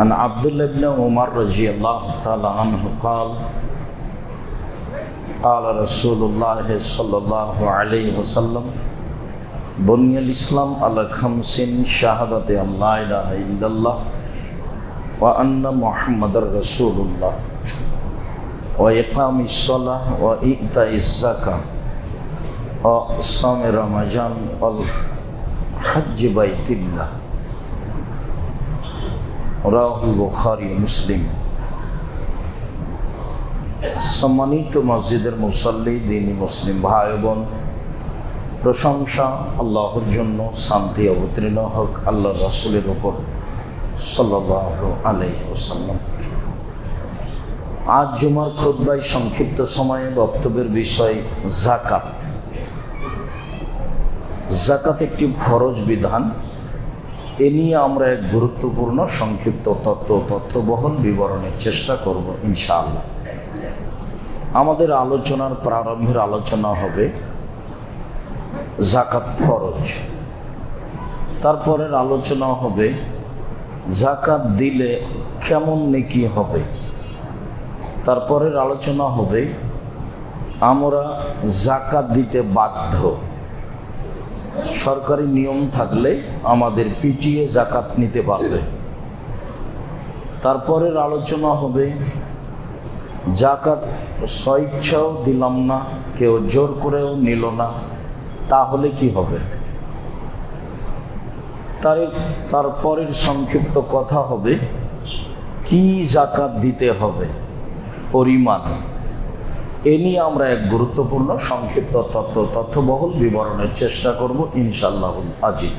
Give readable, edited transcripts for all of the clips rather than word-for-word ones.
عن عبد الله بن عمر رضي الله تعالى عنه قال قال رسول الله صلى الله عليه وسلم بني الإسلام على خمس شهادة أن لا إله إلا الله وأن محمد رسول الله وإقام الصلاة وإيتاء الزكاة وصوم رمضان والحج بيت الله রাহুল বুখারী মুসলিম। সম্মানিত মসজিদের মুসল্লি, দ্বীনি মুসলিম ভাই বোন, প্রশংসা আল্লাহর জন্য, শান্তি অবতীর্ণ হোক আল্লাহর রাসূলের উপর সাল্লাল্লাহু আলাইহি ওয়াসাল্লাম। আজ জুমার খুতবায় সংক্ষিপ্ত সময়ে বক্তব্যের বিষয় যাকাত। যাকাত একটি ফরজ বিধান। এ নিয়ে আমরা এক গুরুত্বপূর্ণ সংক্ষিপ্ত তথ্যবহুল বিবরণের চেষ্টা করব ইনশাআল্লাহ। আমাদের আলোচনার প্রারম্ভের আলোচনা হবে যাকাত ফরজ, তারপরের আলোচনা হবে যাকাত দিলে কেমন নেকি হবে, তারপরের আলোচনা হবে আমরা যাকাত দিতে বাধ্য, সরকারি নিয়ম থাকলে আমাদের পিটিয়ে যাকাত নিতে পারবে। তারপরের আলোচনা হবে যাকাত স্বইচ্ছাও দিলাম না, কেউ জোর করেও নিল না, তাহলে কি হবে। তারপরের সংক্ষিপ্ত কথা হবে কি যাকাত দিতে হবে, পরিমাণ। এ নিয়ে আমরা এক গুরুত্বপূর্ণ সংক্ষিপ্ত তথ্যবহুল বিবরণের চেষ্টা করব ইনশাআল্লাহ আজিজ।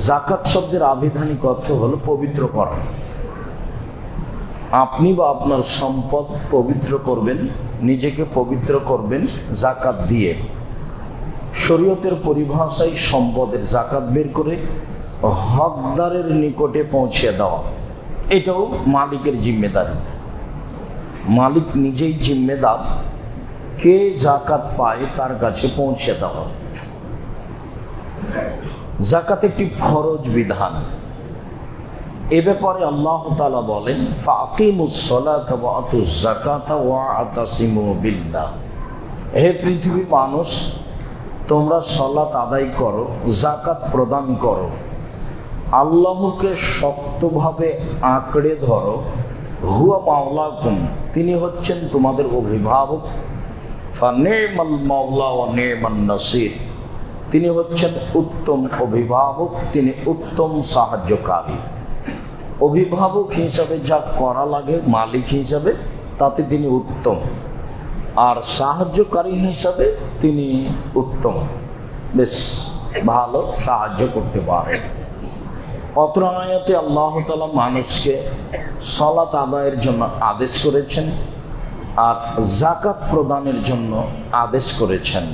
যাকাত শব্দের আবিধানিক অর্থ হলো পবিত্র করা। আপনি বা আপনার সম্পদ পবিত্র করবেন, নিজেকে পবিত্র করবেন যাকাত দিয়ে। শরীয়তের পরিভাষায় সম্পদের যাকাত বের করে হকদারের নিকটে পৌঁছে দেওয়া, এটাও মালিকের জিম্মেদারি। মালিক নিজেই জিম্মেদার, কে যাকাত পায় তার কাছে পৌঁছে দেওয়া। যাকাত একটি ফরজ বিধান। এ ব্যাপারে আল্লাহ তাআলা বলেন ফাকিমুস সালাতা ওয়া আতুজ যাকাতা ওয়া আতাসিমু বিল্লাহ। হে পৃথিবীর মানুষ, তোমরা সালাত আদায় করো, যাকাত প্রদান করো, আল্লাহকে শক্তভাবে আঁকড়ে ধরো। হুয়া মাওলাকুম, তিনি হচ্ছেন তোমাদের অভিভাবক। ফানিমাল মাওলা ওয়া নিমান নাসির, তিনি হচ্ছেন উত্তম অভিভাবক, তিনি উত্তম সাহায্যকারী। অভিভাবক হিসাবে যা করা লাগে মালিক হিসাবে তাতে তিনি উত্তম, আর সাহায্যকারী হিসাবে তিনি উত্তম, বেশ ভালো সাহায্য করতে পারেন। অত্র আয়াতে আল্লাহ তাআলা মানুষকে সালাত আদায়ের জন্য আদেশ করেছেন আর যাকাত প্রদানের জন্য আদেশ করেছেন।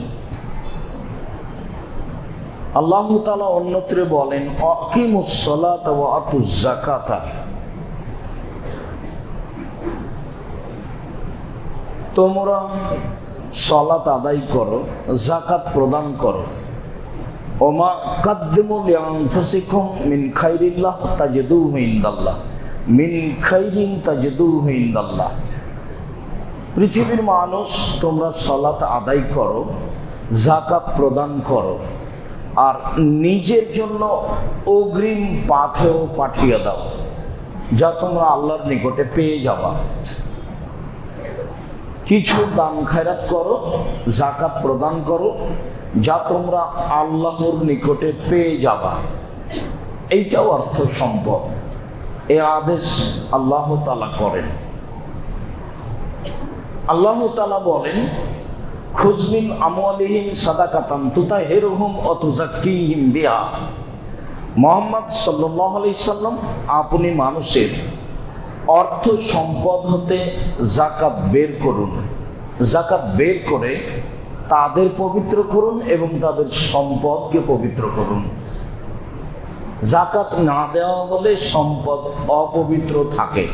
আল্লাহ তাআলা অন্যত্রে বলেন আকিমুস সালাতা ওয়া আতুজ যাকাতা, তোমরা সালাত আদায় করো, যাকাত প্রদান করো। ওমা কাদ্দিমু লিআনফুসিকুম মিন খাইরিল্লাহ তাজিদুহু ইনদাল্লাহ, মিন খাইরিন তাজিদুহু ইনদাল্লাহ। পৃথিবীর মানুষ, তোমরা সালাত আদায় করো, যাকাত প্রদান করো, আর নিজের জন্য অগ্রিম পাথেও পাঠিয়ে দাও, যা তোমরা আল্লাহর নিকটে পেয়ে যাবা। কিছু দান খায়রাত করো, যাকাত প্রদান করো, যা তোমরা আল্লাহর নিকটে পেয়ে যাবা। এইটাও অর্থ সম্পদ। এ আদেশ আল্লাহ তাআলা করেন। আল্লাহ তাআলা বলেন খুযমিন আমওয়ালিহিম সাদাকাতান তুতাহিরুহুম ওয়া তুযাক্কিহিম বিহা। মুহাম্মদ সাল্লাল্লাহু আলাইহি সাল্লাম, আপনি মানুষের অর্থ সম্পদ হতে যাকাত বের করুন, যাকাত বের করে তাদের পবিত্র করুন এবং তাদের সম্পদকে পবিত্র করুন। যাকাত না দেওয়া হলে সম্পদ অপবিত্র থাকে,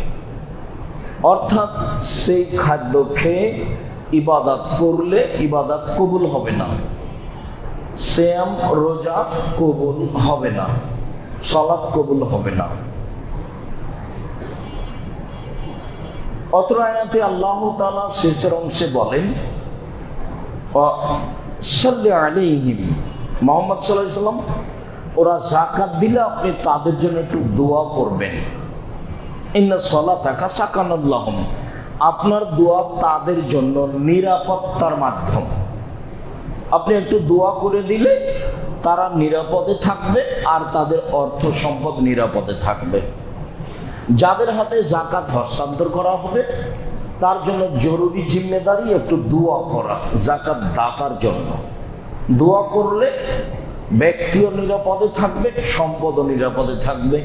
অর্থাৎ সেই খাদ্য খেয়ে ইবাদত করলে ইবাদত কবুল হবে না, সিয়াম রোজা কবুল হবে না, সালাত কবুল হবে না। অত্র আয়াতে আল্লাহ তাআলা শেষের অংশে বলেন সাল্লি আলাইহিম, মুহাম্মদ সাল্লাল্লাহু আলাইহি ওয়াসাল্লাম ওরা যাকাত দিলে আপনি তাদের জন্য একটু দোয়া করবেন। ইন্না সালাতাকা সাকানুল লাহুম, আপনার দোয়া তাদের জন্য নিরাপত্তার মাধ্যম। আপনি একটু দোয়া করে দিলে তারা নিরাপদে থাকবে আর তাদের অর্থ সম্পদ নিরাপদে থাকবে। যাদের হাতে যাকাত হস্তান্তর করা হবে তার জন্য জরুরি জিম্মেদারি একটু দোয়া করা যাকাত দাতার জন্য। দোয়া করলে ব্যক্তিও নিরাপদে থাকবে, সম্পদও নিরাপদে থাকবে।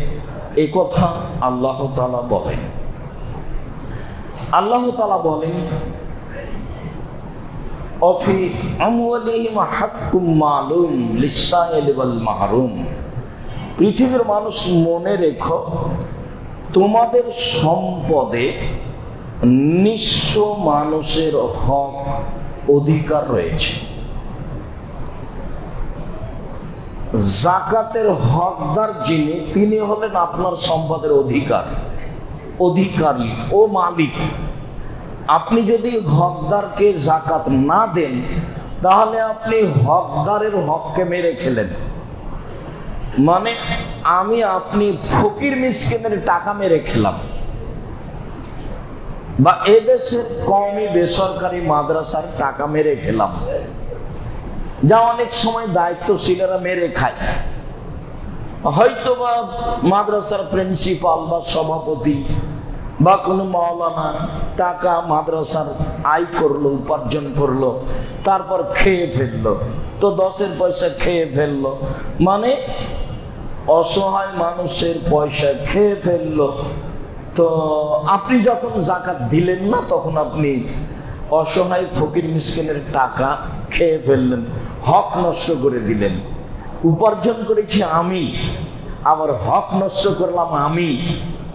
এই কথা আল্লাহ তাআলা বলেন। আল্লাহ তাআলা বলেন অফি আমওয়ালিহিম হাক্কুম মালুম লিসাইল ওয়াল মাহরুম, পৃথিবীর মানুষ মনে রেখো তোমাদের সম্পদে নিঃস্ব মানুষের হক অধিকার রয়েছে। যাকাতের হকদার যিনি, তিনি হলেন আপনার সম্পদের অধিকারী ও মালিক। আপনি যদি হকদারকে যাকাত না দেন তাহলে আপনি হকদারের হককে মেরে খেলেন। মানে আপনি ফকির মিসকিনের টাকা মেরে খেলাম। বা এদেশের কওমি বেসরকারি মাদ্রাসার টাকা মেরে খেলাম, যা অনেক সময় দায়িত্বশীলেরা মেরে খায়। হয়তো বা মাদ্রাসার প্রিন্সিপাল বা সভাপতি বা কোনো মাওলানা টাকা মাদ্রাসার আয় করলো, উপার্জন করলো, তারপর খেয়ে ফেললো, তো 10-এর পয়সা খেয়ে ফেললো, মানে অসহায় মানুষের পয়সা খেয়ে ফেললো। তো আপনি যখন যাকাত দিলেন না তখন আপনি অসহায় ফকির মিসকিনের টাকা খেয়ে ফেললেন, হক নষ্ট করে দিলেন। উপার্জন করেছি আমি, আবার হক নষ্ট করলাম আমি,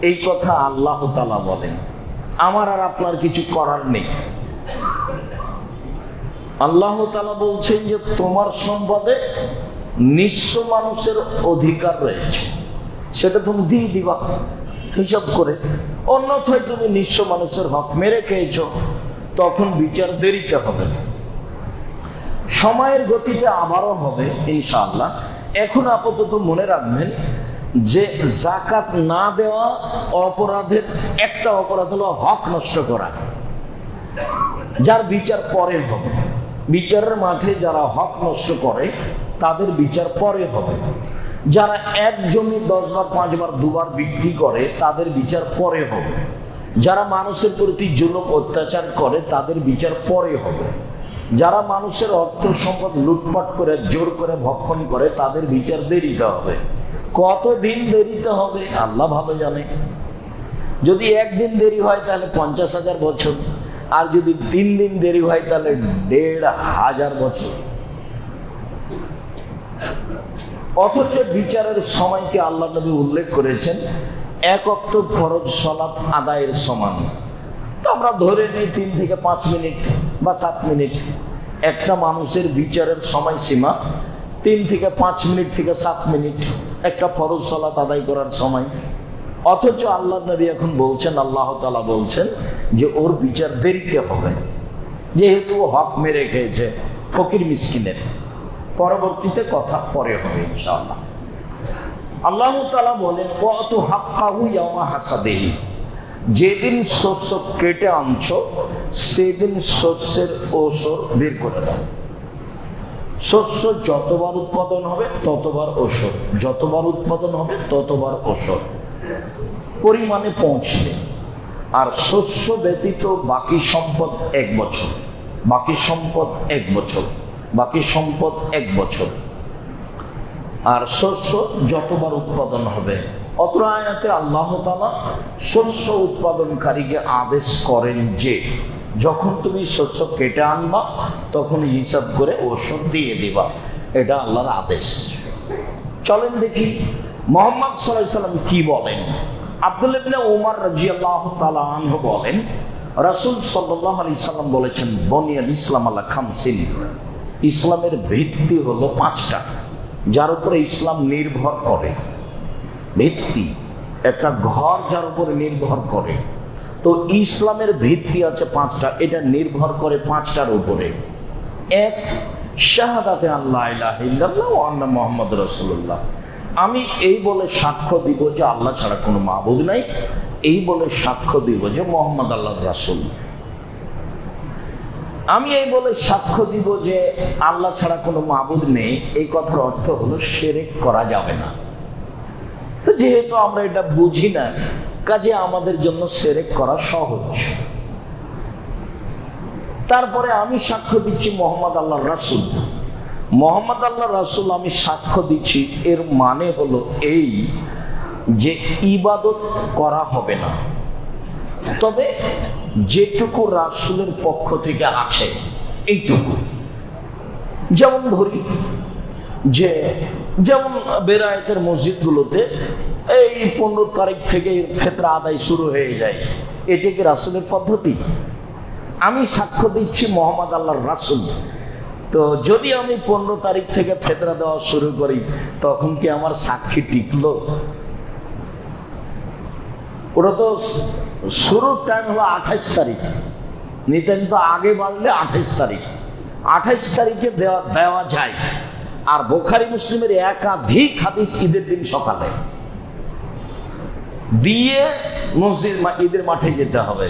এই কথা আল্লাহ তাআলা বলেন। আমার আর আপনার কিছু করার নেই। আল্লাহ তাআলা বলছেন যে তোমার সম্পদে নিঃস্ব মানুষের অধিকার রয়েছে, সেটা তুমি দিয়ে দিবা হিসাব করে। অন্যথায় তুমি নিঃস্ব মানুষের হক মেরে খেয়েছ, তখন বিচার দেরিতে হবে। সময়ের গতিতে আবারও হবে ইনশাআল্লাহ। এখন আপাতত মনে রাখবেন যে যাকাত না দেওয়া অপরাধের একটা অপরাধ হলো হক নষ্ট করা, যার বিচার পরে হবে। বিচারের মাঠে যারা হক নষ্ট করে তাদের বিচার পরে হবে। যারা এক জমি 10 বার 5 বার 2 বার বিক্রি করে তাদের বিচার পরে হবে। যারা মানুষের প্রতি জুলুম অত্যাচার করে তাদের বিচার পরে হবে। যারা মানুষের অর্থ সম্পদ লুটপাট করে জোর করে ভক্ষণ করে তাদের বিচার দেরিতে হবে। কতদিন দেরিতে হবে আল্লাহ ভালো জানে। যদি একদিন দেরি হয় তাহলে 50,000 বছর, আর যদি 3 দিন দেরি হয় তাহলে 1,500 বছর। অথচ বিচারের সময়কে আল্লাহ নবী উল্লেখ করেছেন 1 ওয়াক্ত ফরজ সালাত আদায়ের সমান। তো আমরা ধরে নিই 3 থেকে 5 মিনিট বা 7 মিনিট। একটা মানুষের বিচারের সময়সীমা 3 থেকে 5 মিনিট থেকে 7 মিনিট, একটা ফরজ সালাত আদায় করার সময়। অথচ আল্লাহ নবী এখন বলছেন, আল্লাহ তাআলা বলছেন যে ওর বিচার দেরিতে হবে, যেহেতু হক মেরে খেয়েছে ফকির মিসকিনের। পরবর্তীতে কথা পরে হবে ইনশাআল্লাহ। আল্লাহ তাআলা বলেন ওয়াতু হাক্কাহু ইয়াওমা হাসাদিহি, যেদিন শস্য কেটে আনছো সেদিন শস্যের ওসর বের করে দাও। শস্য যতবার উৎপাদন হবে ততবার ওসর, যতবার উৎপাদন হবে ততবার ওসর পরিমাণে পৌঁছবে। আর শস্য ব্যতীত বাকি সম্পদ 1 বছর, বাকি সম্পদ 1 বছর, বাকি সম্পদ 1 বছর। আর শস্য যতবার উৎপাদন হবে। অত্র আয়াতে আল্লাহ তাআলা শস্য উৎপাদনকারীকে আদেশ করেন যে যখন তুমি শস্য কেটে আনবা তখন হিসাব করে ওষুধ দিয়ে দিবা। এটা আল্লাহর আদেশ। চলেন দেখি মুহাম্মদ সাল্লাল্লাহু আলাইহি ওয়াসাল্লাম কি বলেন। আব্দুল্লাহ ইবনে উমর রাদিয়াল্লাহু তাআলা আনহু বলেন, রাসূল সাল্লাল্লাহু আলাইহি ওয়াসাল্লাম বলেছেন, বনিয়াল ইসলাম আলা খামসিন, ইসলামের ভিত্তি হলো 5টা, যার উপরে ইসলাম নির্ভর করে। ভিত্তি একটা ঘর যার উপরে নির্ভর করে, তো ইসলামের ভিত্তি আছে পাঁচটা, এটা নির্ভর করে পাঁচটার উপরে। এক, শাহাদাতে আল্লাহ ইলাহা ইল্লাল্লাহ ওয়া আন্না মুহাম্মদ রাসূলুল্লাহ। আমি এই বলে সাক্ষ্য দিব যে আল্লাহ ছাড়া কোনো মাবুদ নাই, এই বলে সাক্ষ্য দিব যে মুহাম্মদ আল্লাহর রাসূল। আমি এই বলে সাক্ষ্য দিব যে আল্লাহ ছাড়া কোনো মাবুদ নেই, এই কথার অর্থ হলো শিরক করা যাবে না। তো যেহেতু আমরা এটা বুঝি না, কাজে আমাদের জন্য শিরক করা সহজ। তারপরে আমি সাক্ষ্য দিচ্ছি মুহাম্মদ আল্লাহর রাসূল। মুহাম্মদ আল্লাহর রাসূল আমি সাক্ষ্য দিচ্ছি, এর মানে হলো এই যে ইবাদত করা হবে না, তবে যেটুকু রাসূলের পক্ষ থেকে আছে এইটুকু। যেমন ধরি যে যেমন বেরায়েতের মসজিদগুলোতে এই 15 তারিখ থেকে ফিতরা আদায় শুরু হয়ে যায়, এটা কি রাসূলের পদ্ধতি? আমি সাক্ষ্য দিচ্ছি মুহাম্মদ আল্লাহর রাসূল। তো যদি আমি 15 তারিখ থেকে ফিতরা দেওয়া শুরু করি, তখন কি আমার সাক্ষী টিকলো? ওটা তো শুরুর টাইম হলো 28 তারিখ, নিতেন তো আগে বাড়লে 28 তারিখ। 28 তারিখে দেওয়া যায়। আর বুখারী মুসলিমের একাধিক হাদিস ঈদের দিন সকালে দিয়ে মসজিদ ঈদের মাঠে যেতে হবে,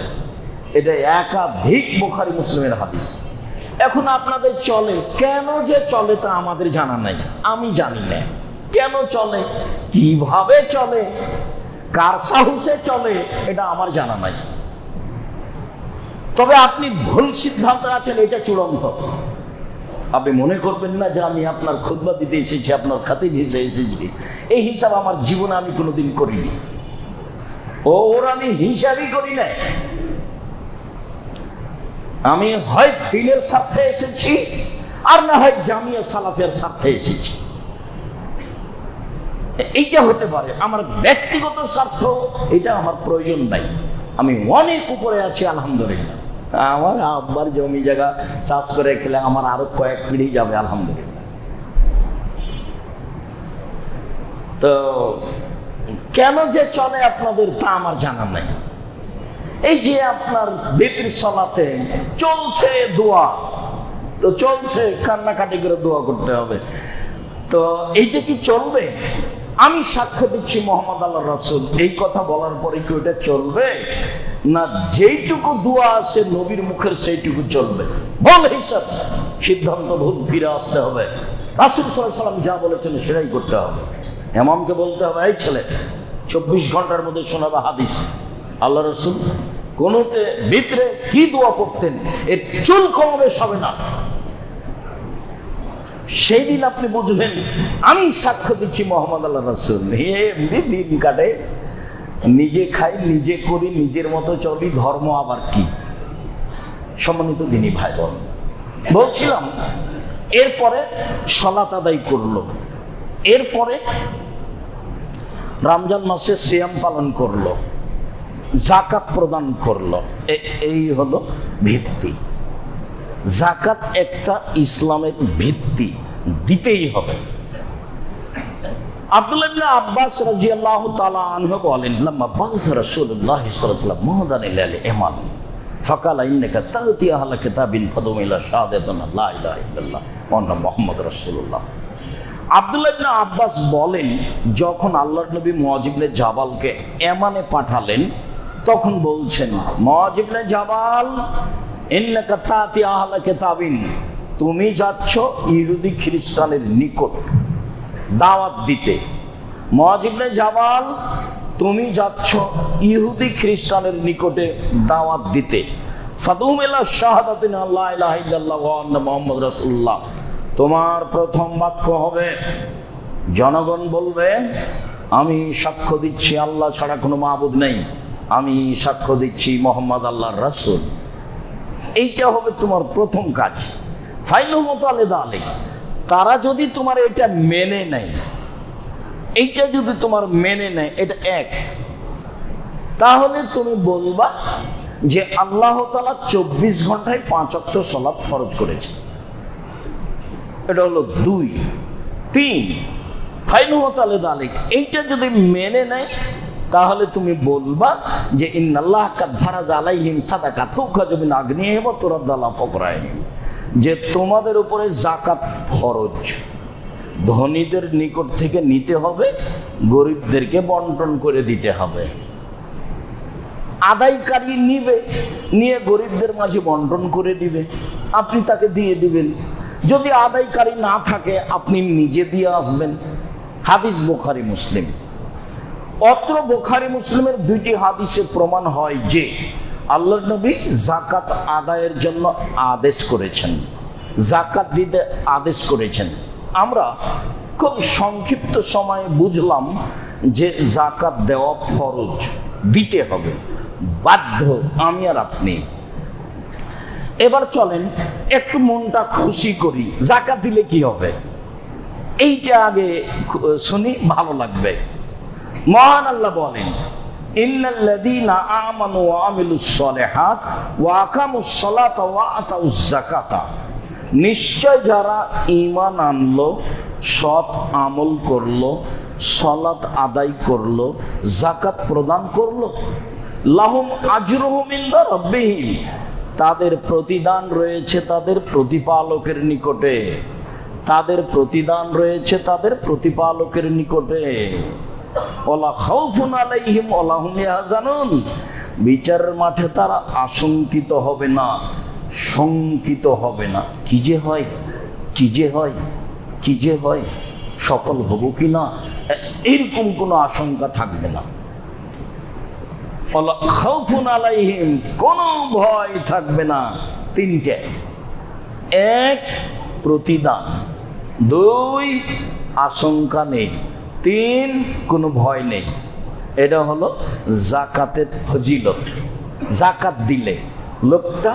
এটা একাধিক বুখারী মুসলিমের হাদিস। এখন আপনাদের চলে, কেন যে চলে তা আমাদের জানা নাই, আমি জানি না কেন চলে, কিভাবে চলে, কার সাহসে চলে, এটা আমার জানা নাই। তবে আপনি ভুল সিদ্ধান্ত আছেন, এটা চূড়ান্ত। আপনি মনে করবেন না যে আমি আপনার খুতবা দিতে এসেছি, আপনার খাতিব হিসেবে এসেছি। এই হিসাব আমার জীবনে আমি কোনোদিন করিনি, ওর আমি হিসাবই করি না। আমি হয় দিনের স্বার্থে এসেছি, আর না হয় জামিয়া সালাফের স্বার্থে এসেছি। এইটা হতে পারে আমার ব্যক্তিগত স্বার্থ, এটা আমার প্রয়োজন নাই। আমি অনেক উপরে আছি আলহামদুলিল্লাহ। আমার আব্বার জমি জায়গা চাষ করে খেলে আমার আরো কয়েক পিঢ়ি যাবে আলহামদুলিল্লাহ। তো কেন যে চলে আপনাদের তা আমার জানা নাই। এই যে আপনার বিতির সালাতে চলছে দোয়া, তো চলছে কান্নাকাটি করে দোয়া করতে হবে, তো এইটা কি চলবে? আমি সাক্ষ্য দিচ্ছি মুহাম্মদ আল্লাহর রাসূল, এই কথা বলার পরে কি ওটা চলবে? না, যেইটুকু দোয়া আছে নবীর মুখের সেইটুকু চলবে। বল হিসাব সিদ্ধান্ত ভুল ফিরে আসতে হবে। রাসূল সাল্লাল্লাহু আলাইহি ওয়াসাল্লাম যা বলেছেন সেটাই করতে হবে। ইমামকে বলতে হবে, এই ছেলে 24 ঘন্টার মধ্যে শোনাবে হাদিস আল্লাহ রাসূল কোনতে ভিতরে কি দোয়া করতেন, এর চুল কমাবে হবে না। সেই দিন আপনি বুঝবেন আমি সাক্ষ্য দিচ্ছি মুহাম্মদ আল্লাহর রাসূল। এমনি দিন কাটে, নিজে খাই, নিজে করি, নিজের মতো চলি, ধর্ম আবার কি? সম্মানিত দিনী ভাই বোন, বলছিলাম এরপরে সালাত আদায় করলো, এরপরে রমজান মাসে সিয়াম পালন করলো, যাকাত প্রদান করলো। এই হলো ভিত্তি। যাকাত একটা ইসলামের ভিত্তি, দিতেই হবে। আব্দুল্লাহ ইবনে আব্বাস রাদিয়াল্লাহু তাআলা আনহু বলেন, লাম্মা বা'আথা রাসূলুল্লাহ সাল্লাল্লাহু আলাইহি ওয়াসাল্লাম মুহদান ইলাল ইমান ফাকালা ইন্নাকা তা'তি আহলা কিতাবিন ফাদুম ইলা শাহাদাতিন লা ইলাহা ইল্লাল্লাহ ওয়া আন্না মুহাম্মাদুর রাসূলুল্লাহ। আব্দুল্লাহ ইবনে আব্বাস বলেন, যখন আল্লাহর নবী মুআয ইবনে জাবালকে ইয়ামানে পাঠালেন, তখন বলছেন, মুআয ইবনে জাবাল ইন্নাকা তা'তি আহলা কিতাবিন, তুমি যাচ্ছ ইহুদি খ্রিস্টানের নিকট দাওয়াত দিতে। মুআয ইবনে জাবাল, তুমি যাচ্ছ ইহুদি খ্রিস্টানের নিকটে দাওয়াত দিতে। ফাদুম ইলা শাহাদাতিন লা ইলাহা ইল্লাল্লাহ ওয়া আন্না মুহাম্মাদুর রাসূলুল্লাহ, তোমার প্রথম বাক্য হবে, জনগণ বলবে আমি সাক্ষ্য দিচ্ছি আল্লাহ ছাড়া কোনো মাবুদ নেই, আমি সাক্ষ্য দিচ্ছি মুহাম্মদ আল্লাহর রাসূল। এইটা হবে তোমার প্রথম কাজ। ফাইনুল মুতালিদ আলাইক, তারা যদি তোমার এটা মেনে নেয়, এইটা যদি তোমার মেনে নেয়, এটা এক, তাহলে তুমি বলবা যে আল্লাহ তাআলা 24 ঘন্টায় 5 ওয়াক্ত সালাত ফরজ করেছে। এটা হলো 2। 3 ফাইনুল মুতালিদ আলাইক, এইটা যদি মেনে নেয়, তাহলে তুমি বলবা যে ইন্নাল্লাহ কাদ ফারাজা আলাইহিম সাদাকা তুখাযু মিন আগনিহিম ওয়া তুরাদ্দু আলা ফুকরাহিম, যে তোমাদের উপরে যাকাত ফরজ, ধনীদের নিকট থেকে নিতে হবে, গরিবদেরকে বন্টন করে দিতে হবে। আদায়কারী নিবে, নিয়ে গরিবদের মাঝে বন্টন করে দিবে, আপনি তাকে দিয়ে দিবেন। যদি আদায়কারী না থাকে আপনি নিজে দিয়ে আসবেন। হাদিস বুখারী মুসলিম। অত্র বুখারী মুসলিমের দুইটি হাদিসে প্রমাণ হয় যে আল্লাহর নবী যাকাত আদায়ের জন্য আদেশ করেছেন, যাকাত দিতে আদেশ করেছেন। আমরা খুব সংক্ষিপ্ত সময়ে বুঝলাম যে যাকাত দেওয়া ফরজ, দিতে হবে, বাধ্য আমি আর আপনি। এবার চলেন একটু মনটা খুশি করি, যাকাত দিলে কি হবে এইটা আগে শুনি, ভালো লাগবে। মহান আল্লাহ বলেন, ইন্নাল্লাযীনা আমানু ওয়া আমিলুস সালিহাত ওয়া আকামুস সালাতা ওয়া আতাউজ যাকাতা, নিশ্চয় যারা ঈমান আনলো, সৎ আমল করলো, সালাত আদায় করলো, যাকাত প্রদান করলো, লাহুম আজরুহুম ইনদা রাব্বিহিম, তাদের প্রতিদান রয়েছে তাদের প্রতিপালকের নিকটে, তাদের প্রতিদান রয়েছে তাদের প্রতিপালকের নিকটে। ওয়ালা খাউফুন আলাইহিম ওয়ালা হুম ইয়াহজানুন, বিচারের মাঠে তারা আশঙ্কিত হবে না, শঙ্কিত হবে না। কি যে হয়, কি যে হয়, কি যে হয়, সফল হব কি না, এরকম কোনো আশঙ্কা থাকবে না। ওয়ালা খাউফুন আলাইহিম, কোনো ভয় থাকবে না। তিনটে, এক প্রতিদান, দুই আশঙ্কা নেই, তিন কোনো ভয় নেই। এটা হলো যাকাতের ফজিলত। যাকাত দিলে লোকটা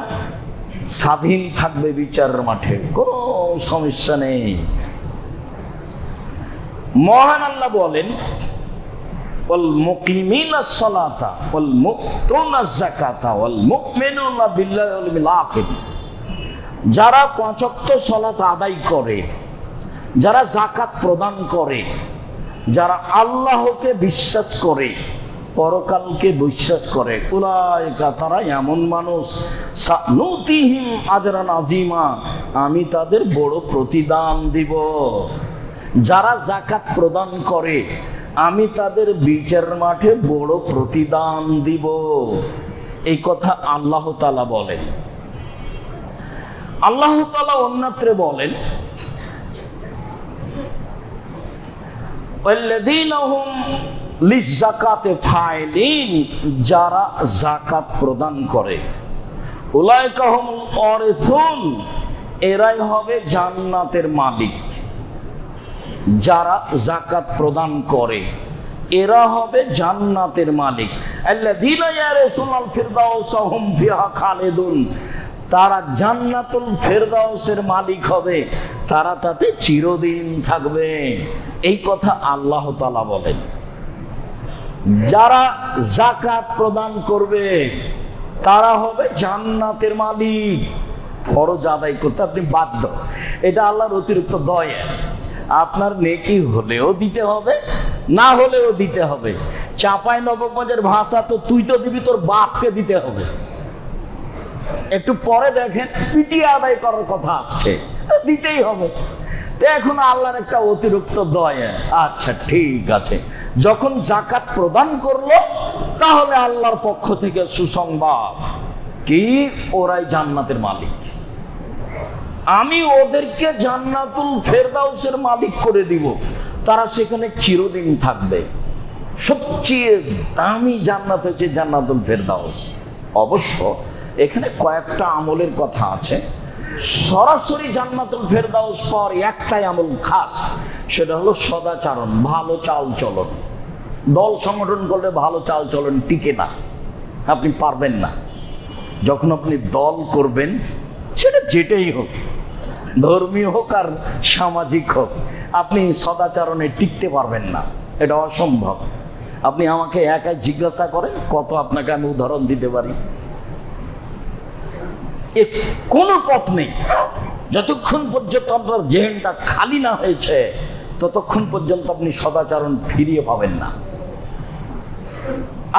স্বাধীন থাকবে বিচারের মাঠে, কোনো সমস্যা নেই। মহান আল্লাহ বলেন, ওয়াল মুকিমিনাস সালাতা ওয়াল মুতুনাজ যাকাতা ওয়াল মুমিনুনা বিল্লাহি ওয়াল ইয়াউমিল আখির, যারা পাঁচ ওয়াক্ত সালাত আদায় করে, যারা যাকাত প্রদান করে, যারা আল্লাহকে বিশ্বাস করে, পরকালকে বিশ্বাস করে, উলাইকা, তারা এমন মানুষ, সানুতিহিম আজরান আযীমা, আমি তাদের বড় প্রতিদান দিব। যারা যাকাত প্রদান করে আমি তাদের বিচারের মাঠে বড় প্রতিদান দিব। এই কথা আল্লাহ তাআলা বলেন। আল্লাহ তাআলা অন্যত্রে বলেন, ওয়াল্লাযীনা হুম লিয-যাকাতি ফাইলিন, যারা যাকাত প্রদান করে, উলাইকা হুমুল ওয়ারিসুন, এরাই হবে জান্নাতের মালিক। যারা যাকাত প্রদান করে এরা হবে জান্নাতের মালিক। আল্লাযীনা ইয়ারসুনাল ফিরদাউসা হুম ফিহা খালিদুন, তারা জান্নাতুল ফেরদাউসের মালিক হবে, তারা তাতে চিরদিন থাকবে। এই কথা আল্লাহ তাআলা বলেন। যারা যাকাত প্রদান করবে তারা হবে জান্নাতের মালিক। ফরজ আদায় করতে আপনি বাধ্য, এটা আল্লাহর অতিরিক্ত দয়া। আপনার নেকি হলেও দিতে হবে, না হলেও দিতে হবে। চাঁপাই নবাবগঞ্জের ভাষা তো তুই তো দিবি, তোর বাপকে দিতে হবে। একটু পরে দেখেন পিটিয়ে আদায় করার কথা আসছে, দিতেই হবে। তো এখন আল্লাহর একটা অতিরিক্ত দয়া। আচ্ছা ঠিক আছে, যখন যাকাত প্রদান করলো তাহলে আল্লাহর পক্ষ থেকে সুসংবাদ কি, ওরাই জান্নাতের মালিক। আমি ওদেরকে জান্নাতুল ফেরদাউসের মালিক করে দিব, তারা সেখানে চিরদিন থাকবে। সবচেয়ে দামি জান্নাত হচ্ছে জান্নাতুল ফেরদাউস। অবশ্য এখানে কয়েকটা আমলের কথা আছে। সরাসরি জান্নাতুল ফেরদাউস পাওয়ার একটাই আমল খাস, সেটা হলো সদাচরণ, ভালো চাল চলন। দল সংগঠন করলে ভালো চাল চলন টিকে না, আপনি পারবেন না। যখন আপনি দল করবেন, সেটা যেটাই হোক, ধর্মীয় হোক আর সামাজিক হোক, আপনি সদাচরণে টিকতে পারবেন না, এটা অসম্ভব। আপনি আমাকে একাই জিজ্ঞাসা করেন, কত আপনাকে আমি উদাহরণ দিতে পারি। এ কোনো পথ নেই। যতক্ষণ পর্যন্ত আপনার জেহেনটা খালি না হয়েছে, ততক্ষণ পর্যন্ত আপনি সদাচরণ ফিরিয়ে পাবেন না।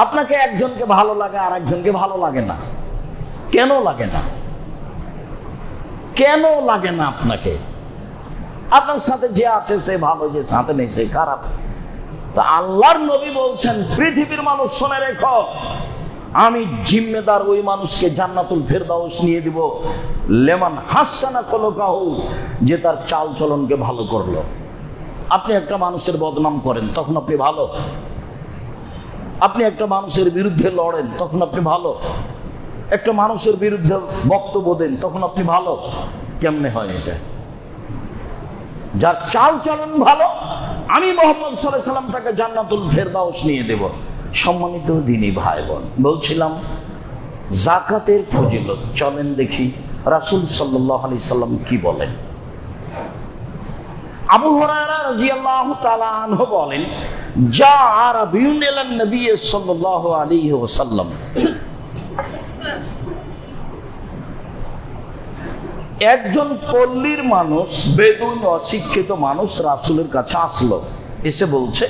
আপনাকে একজনকে ভালো লাগে আর একজনকে ভালো লাগে না, কেন লাগে না? কেন লাগে না আপনাকে? আপনার সাথে যে আছে সে ভালো, যে সাথে নেই সে খারাপ। তা আল্লাহর নবী বলছেন, পৃথিবীর মানুষ শুনে রেখো, আমি জিম্মেদার ওই মানুষকে জান্নাতুল ফেরদাউস নিয়ে দিব, লেমান হাসানা খলকাহু, যে তার চাল চলনকে ভালো করলো। আপনি একটা মানুষের বদনাম করেন, তখন আপনি ভালো। আপনি একটা মানুষের বিরুদ্ধে লড়েন, তখন আপনি ভালো। একটা মানুষের বিরুদ্ধে বক্তব্য দেন, তখন আপনি ভালো। কেমনে হয় এটা? যার চাল চলন ভালো, আমি মুহাম্মদ সাল্লাল্লাহু আলাইহি সাল্লাম তাকে জান্নাতুল ফেরদাউস নিয়ে দেব। সম্মানিত দ্বীনি ভাই বোন, বলছিলাম যাকাতের ফজিলত। চলেন দেখি রাসূল সাল্লাল্লাহু আলাইহি সাল্লাম কি বলেন। আবু হুরায়রা রাদিয়াল্লাহু তাআলা আনহু বলেন, যা আরাবিয়ুন ইলান নবী সাল্লাল্লাহু আলাইহি ওয়াসাল্লাম, একজন পল্লীর মানুষ, বেদুইন অশিক্ষিত মানুষ রাসূলের কাছে আসলো, এসে বলছে,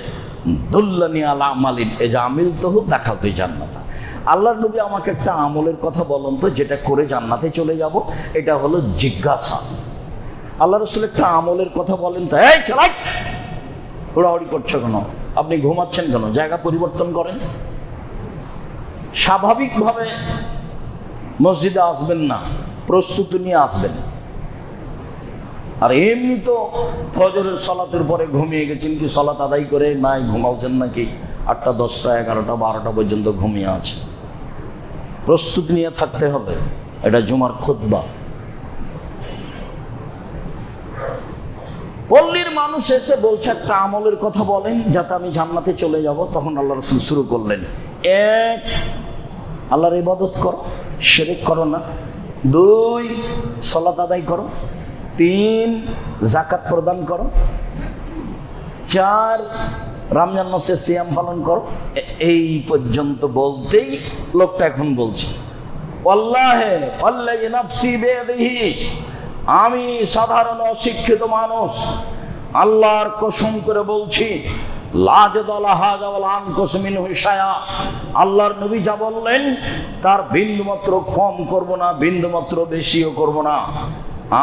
দুল্লানি আলা আমালিন ইজা আমিলতুহু দাখালতু জান্নাত। আল্লাহর নবী, আমাকে একটা আমলের কথা বলুন তো, যেটা করে জান্নাতে চলে যাব। এটা হলো জিজ্ঞাসা। আল্লাহ রাসূল একটা আমলের কথা বলেন তো, এই চালাই, হুড়াহুড়ি করছো কেন? আপনি ঘুমাচ্ছেন কেন? জায়গা পরিবর্তন করেন। স্বাভাবিকভাবে মসজিদে আসবেন না, প্রস্তুতি নিয়ে আসবেন। আর এমনি তো ফজরের সালাতের পরে ঘুমিয়ে গেছেন, কি সালাত আদায় করে নাই ঘুমাচ্ছেন নাকি? 8টা 10টা 11টা 12টা পর্যন্ত ঘুমিয়ে আছে। প্রস্তুতি নিয়ে থাকতে হবে। এটা জুমার খুতবা। পল্লীর মানুষ এসে বলছে, একটা আমলের কথা বলেন যাতে আমি জান্নাতে চলে যাব। তখন আল্লাহ রাসূল শুরু করলেন, 1, আল্লাহর ইবাদত করো, শিরক করো না। 2, সালাত আদায় করো। 3, যাকাত প্রদান করো। 4, রমজান মাসে সিয়াম পালন করো। এই পর্যন্ত বলতেই লোকটা এখন বলছে, ওয়াল্লাহি ওয়াল্লাযী নাফসি বিয়াদিহি, আমি সাধারণ অশিক্ষিত মানুষ, আল্লাহর কসম করে বলছি, আল্লাহর নবী যা বললেন তার বিন্দুমাত্র কম করব না, বিন্দুমাত্র বেশিও করব না।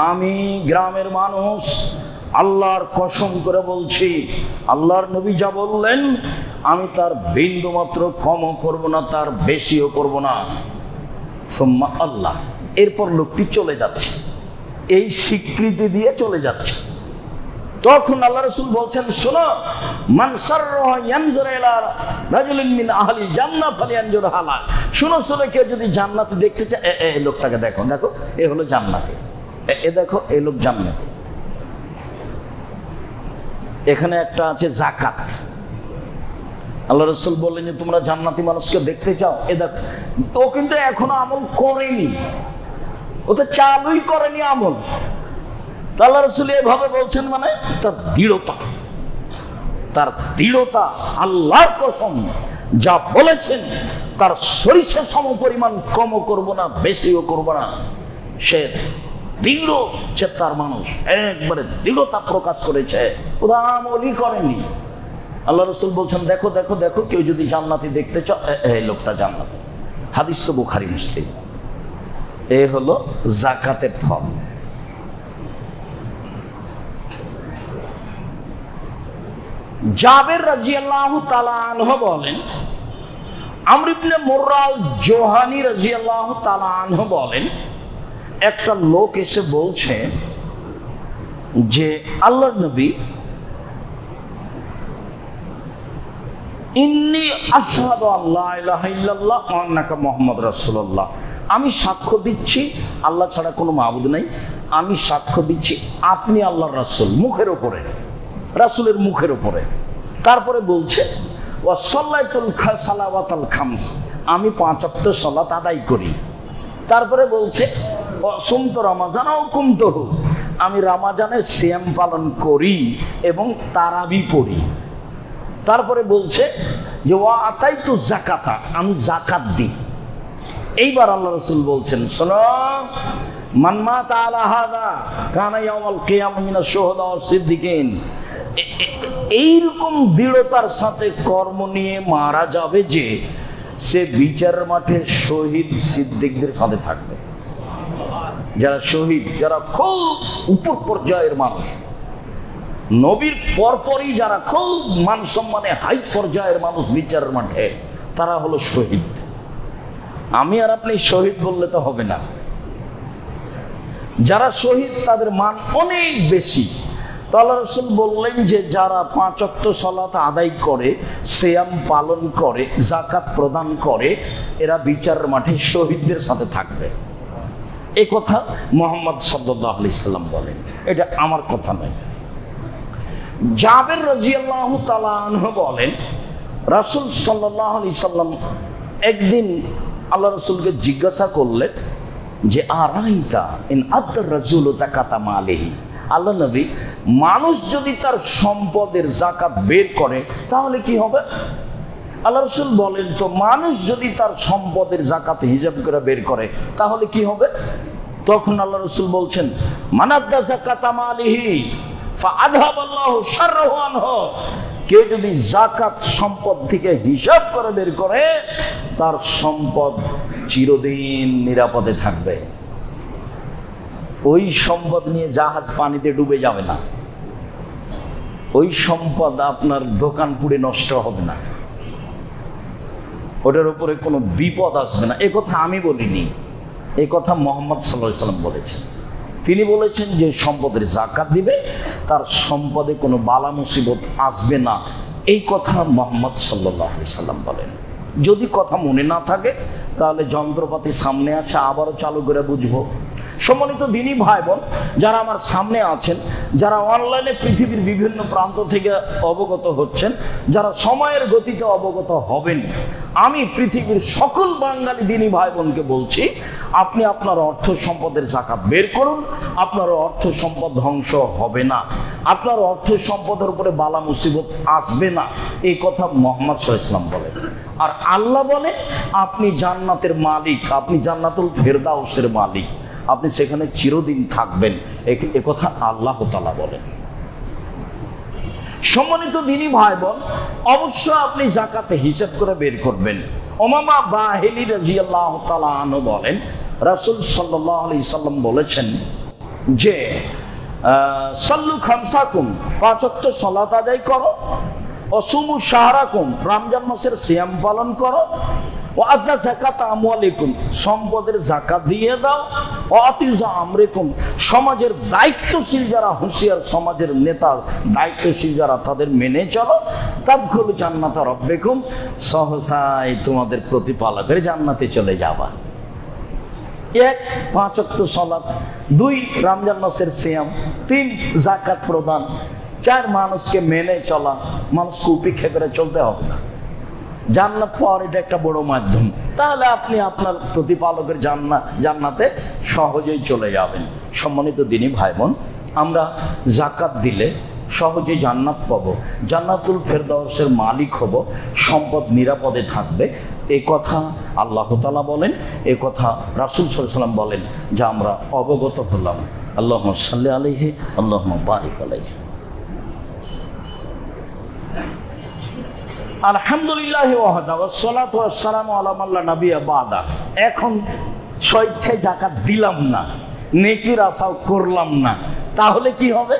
আমি গ্রামের মানুষ, আল্লাহর কসম করে বলছি, আল্লাহর নবী যা বললেন আমি তার বিন্দুমাত্র কমও করব না, তার বেশিও করব না। সুম্মা আল্লাহ, এরপর লোকটি চলে যাচ্ছে, এই স্বীকৃতি দিয়ে চলে যাচ্ছে। তখন আল্লাহ রাসূল বলছেন, শোনো, মান সাররাহু ইয়ানজুর ইলা রাজুলিন মিন আহলিল জান্নাহ ফালিয়ানজুর হালা। শোনো, কেউ যদি জান্নাতে দেখতে চায়, এই লোকটাকে দেখো, দেখো এ হলো জান্নাতে, এ দেখো এই লোক জান্নাতে। এখানে একটা আছে যাকাত। আল্লাহ রাসূল বললেন যে তোমরা জান্নাতি মানুষকে দেখতে চাও, এ দেখো। ও কিন্তু এখনো আমল করেনি, ও তো চালুই করেনি আমল। আল্লাহ রাসূল এভাবে বলছেন, মানে তার দৃঢ়তা, আল্লাহর কসম যা বলেছেন তার সরিষা সমপরিমাণ কমও করব না, বেশিও করব না। সে দৃঢ় চেতার মানুষ, একবারে দৃঢ়তা প্রকাশ করেছে, ওরা আমলই করেনি। আল্লাহ রাসূল বলছেন, দেখো দেখো দেখো, কেউ যদি জান্নাতি দেখতে চাও, এই লোকটা জান্নাতি। হাদিস তো বুখারী মুসলিম। এ হলো যাকাতের ফল। জাবের রাদিয়াল্লাহু তাআলা আনহু বলেন, আমর ইবনে মুররাল জোহানি রাদিয়াল্লাহু তাআলা আনহু বলেন, একটা লোক এসে বলছে যে আল্লাহর নবী, ইন্নী আশহাদু আল্লা ইলাহা ইল্লাল্লাহ ওয়া আন্নাকা মুহাম্মদ রাসূলুল্লাহ, আমি সাক্ষ্য দিচ্ছি আল্লাহ ছাড়া কোনো মাবুদ নাই, আমি সাক্ষ্য দিচ্ছি আপনি আল্লাহর রাসূল, মুখের উপরে, রাসূলের মুখের উপরে। তারপরে বলছে, ওয়া সাল্লাতুল সালাওয়াতুল খামস, আমি 5 ওয়াক্ত সালাত আদায় করি। তারপরে বলছে, ওয়া সুমতু রমাজান ওয়া কুমতুহু, আমি রমাজানের সিয়াম পালন করি এবং তারাবি পড়ি। তারপরে বলছে যে ওয়া আতাইতু যাকাতা, আমি যাকাত দিই। এইবার আল্লাহ রাসূল বলছেন, শোনো, মান মাতা আলা হাযা কানা ইয়াউমাল কিয়ামা মিনাশ শুহাদা ওয়াস সিদ্দিকিন। এইরকম দৃঢ়তার সাথে কর্ম নিয়ে মারা যাবে যে সে বিচারের মাঠে শহীদ সিদ্দিকদের সাথে থাকবে। যারা শহীদ, যারা খুব উপর পর্যায়ের মানুষ, নবীর পরপরই যারা খুব মান সম্মানে হাই পর্যায়ের মানুষ বিচারের মাঠে, তারা হলো শহীদ। আমি আর আপনি শহীদ বললে তো হবে না। যারা শহীদ তাদের মান অনেক বেশি। তো আল্লাহ রাসূল বললেন যে যারা 5 ওয়াক্ত সালাত আদায় করে, সিয়াম পালন করে, যাকাত প্রদান করে, এরা বিচারের মাঠে শহীদদের সাথে থাকবে। এই কথা মুহাম্মদ সাল্লাল্লাহু আলাইহি সাল্লাম বলেন, এটা আমার কথা নয়। জাবের রাদিয়াল্লাহু তাআলা আনহু বলেন, রাসূল সাল্লাল্লাহু আলাইহি সাল্লাম একদিন আল্লাহ রাসূলকে জিজ্ঞাসা করলেন যে আরাইতা ইন আদ্দার রাজুলু যাকাতা মালিহি, আল্লাহ নবী, মানুষ যদি তার সম্পদের যাকাত বের করে তাহলে কি হবে? আল্লাহ রাসূল বলেন, তো মানুষ যদি তার সম্পদের যাকাত হিসাব করে বের করে তাহলে কি হবে? তখন আল্লাহ রাসূল বলছেন, মানাদ্দা যাকাতা মালিহি ফাআযহাবাল্লাহু শাররাহু আনহু, কে যদি যাকাত সম্পদ থেকে হিসাব করে বের করে তার সম্পদ চিরদিন নিরাপদে থাকবে। ওই সম্পদ নিয়ে জাহাজ পানিতে ডুবে যাবে না, ওই সম্পদ আপনার দোকান পুড়ে নষ্ট হবে না, ওটার উপরে কোনো বিপদ আসবে না। এ কথা আমি বলিনি, এ কথা মুহাম্মদ সাল্লাল্লাহু আলাইহি সাল্লাম বলেছেন। তিনি বলেছেন যে সম্পদের যাকাত দিবে তার সম্পদে কোনো বালা মুসিবত আসবে না, এই কথা মুহাম্মদ সাল্লাল্লাহু আলাইহি সাল্লাম বলেন। যদি কথা মনে না থাকে তাহলে যন্ত্রপাতি সামনে আছে, আবারও চালু করে বুঝবো। সম্মানিত দিনী ভাই বোন যারা আমার সামনে আছেন, যারা অনলাইনে পৃথিবীর বিভিন্ন প্রান্ত থেকে অবগত হচ্ছেন, যারা সময়ের গতিতে অবগত হবেন, আমি পৃথিবীর সকল বাঙালি দিনী ভাই বোনকে বলছি, আপনি আপনার অর্থ সম্পদের যাকাত বের করুন, আপনার অর্থ সম্পদ ধ্বংস হবে না, আপনার অর্থ সম্পদের উপরে বালা মুসিবত আসবে না, এই কথা মুহাম্মদ সাল্লাল্লাহু আলাইহি ওয়াসাল্লাম বলেন। আর আল্লাহ বলে আপনি জান্নাতের মালিক, আপনি জান্নাতুল ফেরদাউসের মালিক, আপনি সেখানে চিরদিন থাকবেন, এ কথা আল্লাহ তাআলা বলেন। সম্মানিত দিনী ভাই বোন, অবশ্যই আপনি যাকাতে হিসাব করে বের করবেন। উমামা বাহিলি রাদিয়াল্লাহু তাআলা আনহু বলেন, রাসূল সাল্লাল্লাহু আলাইহি সাল্লাম বলেছেন যে সাল্লু খামসাকুম, 5 ওয়াক্ত সালাত আদায় করো, অসুমু শাহরাকুম, রমজান মাসের সিয়াম পালন করো, ও আদা যাকাত আমওয়ালিকুম, সম্পদের যাকাত দিয়ে দাও, ও আতিজা আমরিকুম, সমাজের দায়িত্বশীল যারা হুঁশিয়ার, সমাজের নেতা দায়িত্বশীল যারা, তাদের মেনে চলো, তাদখুলু জান্নাতা রাব্বিকুম, সহসাই তোমাদের প্রতিপালকের জান্নাতে চলে যাবা। 1 5 ওয়াক্ত সালাত, 2 রমজান মাসের সিয়াম, 3 যাকাত প্রদান, 4 মানুষকে মেনে চলা, মানুষকে উপেক্ষা করে চলতে হবে না। জান্নাত পাওয়ার এটা একটা বড় মাধ্যম, তাহলে আপনি আপনার প্রতিপালকের জান্নাতে সহজেই চলে যাবেন। সম্মানিত দিনী ভাই বোন, আমরা যাকাত দিলে সহজেই জান্নাত পাবো, জান্নাতুল ফেরদাউসের মালিক হব, সম্পদ নিরাপদে থাকবে, এই কথা আল্লাহ তাআলা বলেন, এই কথা রাসূল সাল্লাল্লাহু আলাইহি ওয়াসাল্লাম বলেন, যা আমরা অবগত হলাম। আল্লাহুম্মা সাল্লি আলাইহি, আল্লাহুম্মা বারিক আলাইহি। আলহামদুলিল্লাহ ওয়াহদা ওয়াসসালাতু ওয়াসসালামু আলা মান লা নাবিয়্যা বাদা। এখন স্বেচ্ছায় যাকাত দিলাম না, নেকির আশাও করলাম না, তাহলে কি হবে?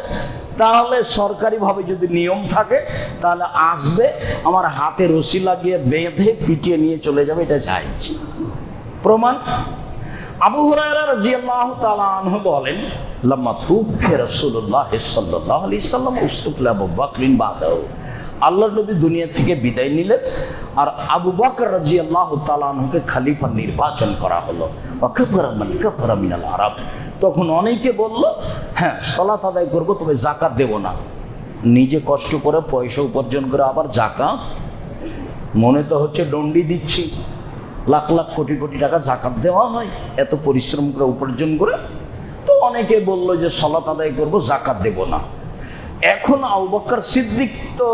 তাহলে সরকারিভাবে যদি নিয়ম থাকে তাহলে আসবে, আমার হাতে রশি লাগিয়ে বেঁধে পিটিয়ে নিয়ে চলে যাবে, এটা জায়েজ। প্রমাণ, আবু হুরায়রা রাদিয়াল্লাহু তাআলা আনহু বলেন, লাম্মা তুফিয়া রাসূলুল্লাহ সাল্লাল্লাহু আলাইহি ওয়াসাল্লাম উস্তুকলা আবু বকরিন বাদাহু, আল্লাহর নবী দুনিয়া থেকে বিদায় নিলেন আর আবু বকর রাদিয়াল্লাহু তাআলা আনহুকে খলিফা নির্বাচন করা হলো। ওয়াকাফারা মান কাফারা মিনাল আরব, তখন অনেকে বলল, হ্যাঁ সালাত আদায় করব, তবে যাকাত দেব না। নিজে কষ্ট করে পয়সা উপার্জন করে আবার যাকাত, মনে তো হচ্ছে দণ্ডি দিচ্ছি, লাখ লাখ কোটি কোটি টাকা যাকাত দেওয়া হয় এত পরিশ্রম করে উপার্জন করে। তো অনেকে বলল যে সালাত আদায় করব, যাকাত দেব না। এখন আবু বকর সিদ্দিক তো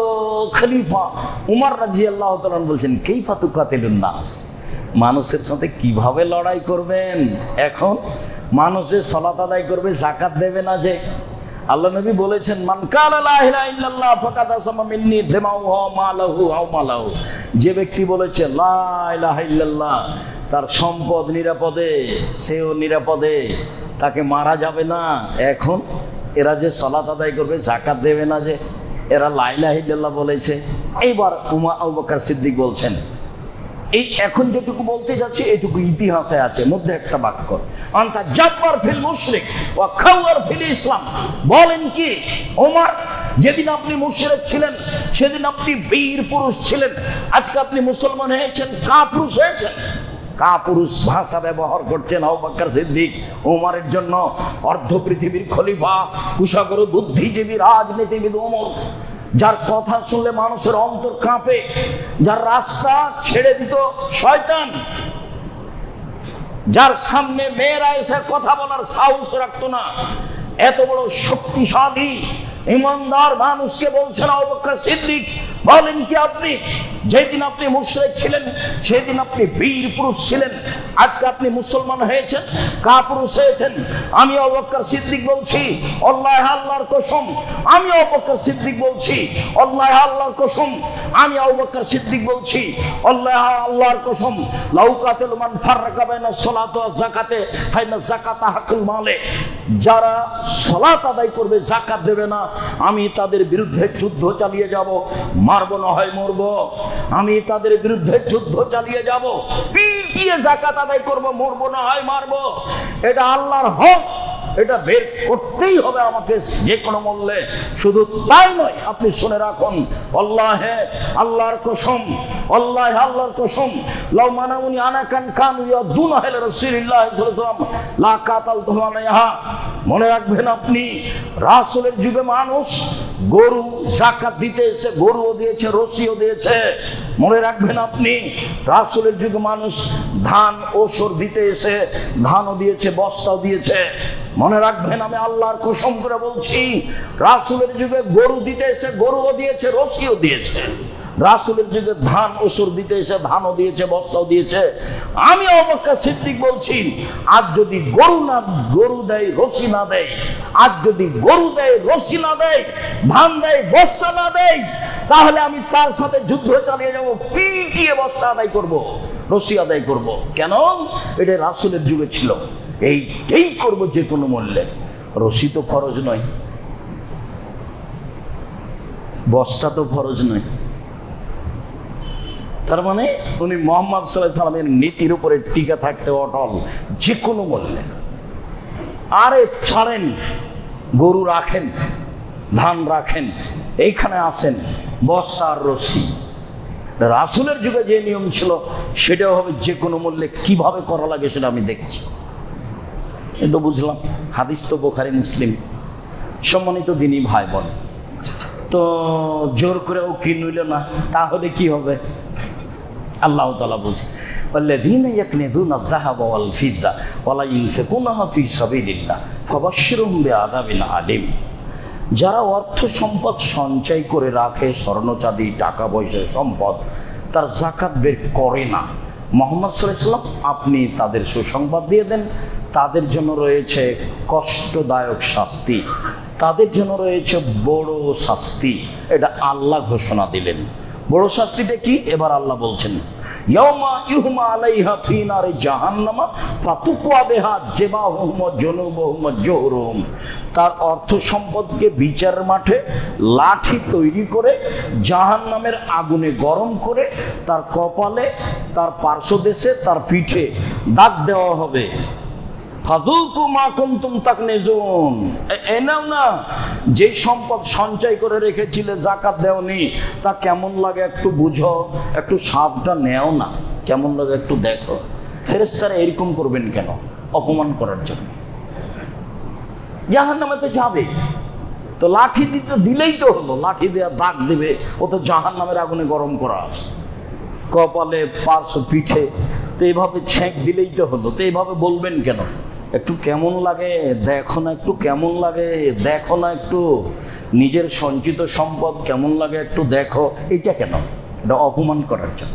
খলিফা, উমর রাদিয়াল্লাহু তাআলা বলছেন, কাইফা তুকাতিলুন নাস, মানুষের সাথে কিভাবে লড়াই করবেন? এখন মানুষের সালাত আদায় করবে, যাকাত দেবে না, যে আল্লাহ নবী বলেছেন, মান কালা লা ইলাহা ইল্লাল্লাহ ফাকাদ আসামা মিন্নি দিমাউহু ওয়া মালুহু ওয়া মালাহু। যে ব্যক্তি বলেছে লা ইলাহা ইল্লাল্লাহ, তার সম্পদ নিরাপদে, সেও নিরাপদে, তাকে মারা যাবে না। এখন এরা যে সালাত আদায় করবে, যাকাত দেবে না, যে এরা লা ইলাহা ইল্লাল্লাহ বলেছে। এইবার আবু বকর সিদ্দিক বলছেন, এই এখন যেটুকু বলতে যাচ্ছি এটুকু ইতিহাসে আছে, মধ্যে একটা বাক্য, আনতা জাব্বার ফিল মুশরিক ওয়া খাওয়ার ফিল ইসলাম। বলেন কি ওমর, যেদিন আপনি মুশরিক ছিলেন সেদিন আপনি বীর পুরুষ ছিলেন, আজকে আপনি মুসলমান হয়েছেন, কাপুরুষ হয়েছেন। কাপুরুষ ভাষা ব্যবহার করছেন আবু বকর সিদ্দিক ওমরের জন্য। অর্ধ পৃথিবীর খলিফা, কুশাগর বুদ্ধিজীবী রাজনীতিবিদ ওমর, যার কথা শুনলে মানুষের অন্তর কাঁপে, যার রাস্তা ছেড়ে দিত শয়তান, যার সামনে মেয়েরা এসে কথা বলার সাহস রাখতো না, এত বড় শক্তিশালী ইমানদার মানুষকে বলছেন আবু বকর সিদ্দিক, বলেন কি আপনি, যেদিন আপনি মুশরিক ছিলেন সেদিন আপনি বীর পুরুষ ছিলেন, আজকে আপনি মুসলমান হয়েছেন, কাপুরুষ হয়েছেন। আমি আবু বকর সিদ্দিক বলছি, আল্লাহ আল্লাহর কসম, আমি আবু বকর সিদ্দিক বলছি, আল্লাহ আল্লাহর কসম, আমি আবু বকর সিদ্দিক বলছি, আল্লাহ আল্লাহর কসম, লাউকাতুল মান ফাররাকা বাইনা সালাত ওয়া যাকাতে ফাইনা যাকাতা হাকুল মালে। যারা সালাত আদায় করবে, যাকাত দেবে না, আমি তাদের বিরুদ্ধে যুদ্ধ চালিয়ে যাব, মারবো না হয় মরবো, আমি তাদের বিরুদ্ধে যুদ্ধ চালিয়ে যাব, পিটিয়ে যাকাত আদায় করবো, মরবো না হয় মারবো। এটা আল্লাহর হক, এটা বের করতেই হবে আমাকে যে কোনো মূল্যে। শুধু তাই নয়, আপনি শুনে রাখুন, আল্লাহে আল্লাহর কসম, আল্লাহ আল্লাহর কসম, লাউ মানাউনি আনাকান কানু ইয়াদুনা ইলা রাসূলিল্লাহ সাল্লাল্লাহু আলাইহি ওয়াসাল্লাম লা কাতালতুহু আলাইহা। মনে রাখবেন আপনি, রাসূলের যুগে মানুষ গরু যাকাত দিতে এসে গরুও দিয়েছে, রশিও দিয়েছে। মনে রাখবেন আপনি, রাসূলের যুগে মানুষ ধান ওসর দিতে এসে ধানও দিয়েছে, বস্তাও দিয়েছে। মনে রাখবেন, আমি আল্লাহর কসম করে বলছি, রাসূলের যুগে গরু দিতে এসে গরুও দিয়েছে, রশিও দিয়েছে। রাসূলের যুগে ধান ওসর দিতে এসে ধানও দিয়েছে, বস্তাও দিয়েছে। আমি আবু বকর সিদ্দিক বলছি, আজ যদি গরু দেয়, রশি না দেয়, আজ যদি গরু দেয়, রশি না দেয়, ধান দেয়, বস্তা না দেয়, তাহলে আমি তার সাথে যুদ্ধ চালিয়ে যাব, পিটিয়ে বস্তা আদায় করব, রশি আদায় করব। কেন? এটা রাসূলের যুগে ছিল, এইটাই করব যে কোনো মূল্যে। রশি তো ফরজ নয়, বস্তা তো ফরজ নয়। তার মানে উনি মুহাম্মদ সাল্লাল্লাহু আলাইহি সাল্লামের নীতির উপরে টিকে থাকতে অটল, যে কোনো মূল্যে। আরে ছাড়েন, গরু রাখেন, ধান রাখেন, এইখানে আসেন বস্তা আর রশি। রাসূলের যুগে যে নিয়ম ছিল সেটাও হবে যে কোনো মূল্যে। কিভাবে করা লাগে সেটা আমি দেখছি, এই তো বুঝলাম। হাদিস তো বুখারী মুসলিম। সম্মানিত দিনী ভাই বোন, তো জোর করেও কি নইল না, তাহলে কি হবে? আল্লাহ তাআলা বলছেন, ওয়াল্লাযীনা ইয়াকনিযুনা আয-যাহাবা ওয়াল ফিদ্দা ওয়া লা ইউনফিকুনাহা ফী সাবিলিল্লাহ ফাবাশশিরহুম বিআযাবিন আলীম। যারা অর্থ সম্পদ সঞ্চয় করে রাখে, স্বর্ণ চাঁদি, টাকা পয়সা, সম্পদ, তার যাকাত বের করে না, মুহাম্মদ সাল্লাল্লাহু আলাইহি ওয়াসাল্লাম আপনি তাদের সুসংবাদ দিয়ে দেন, তাদের জন্য রয়েছে কষ্টদায়ক শাস্তি, তাদের জন্য রয়েছে বড় শাস্তি। এটা আল্লাহ ঘোষণা দিলেন। বড় শাস্তিটা কি? এবার আল্লাহ বলছেন, ইয়াউমা ইউহমা আলাইহা ফী নারি জাহান্নামা ফাতুকওয়া বিহা জিবাহুম ওয়া জুনুবুহুম ওয়া জুহুরুহুম। তার অর্থ সম্পদকে বিচারের মাঠে লাঠি তৈরি করে জাহান্নামের আগুনে গরম করে তার কপালে, তার পার্শ্বদেশে, তার পিঠে দাগ দেওয়া হবে। ফাযুকু মা কুনতুম তাকনিজুন। এনাও না, যে সম্পদ সঞ্চয় করে রেখেছিলে, যাকাত দেওনি, তা কেমন লাগে একটু বুঝো, একটু স্বাদটা নেও না, কেমন লাগে একটু দেখো। ফেরেশতারা এরকম করবেন কেন? অপমান করার জন্য। জাহান্নামে তো যাবে, তো লাঠি দিতে দিলেই তো হলো, লাঠি দেওয়া দাগ দেবে, ও তো জাহান্নামের আগুনে গরম করা আছে, কপালে, পার্শ্ব, পিঠে, তো এইভাবে ছেঁক দিলেই তো হলো। তো এইভাবে বলবেন কেন? একটু কেমন লাগে দেখো না, একটু কেমন লাগে দেখো না, একটু নিজের সঞ্চিত সম্পদ কেমন লাগে একটু দেখো। এটা কেন? এটা অপমান করার জন্য।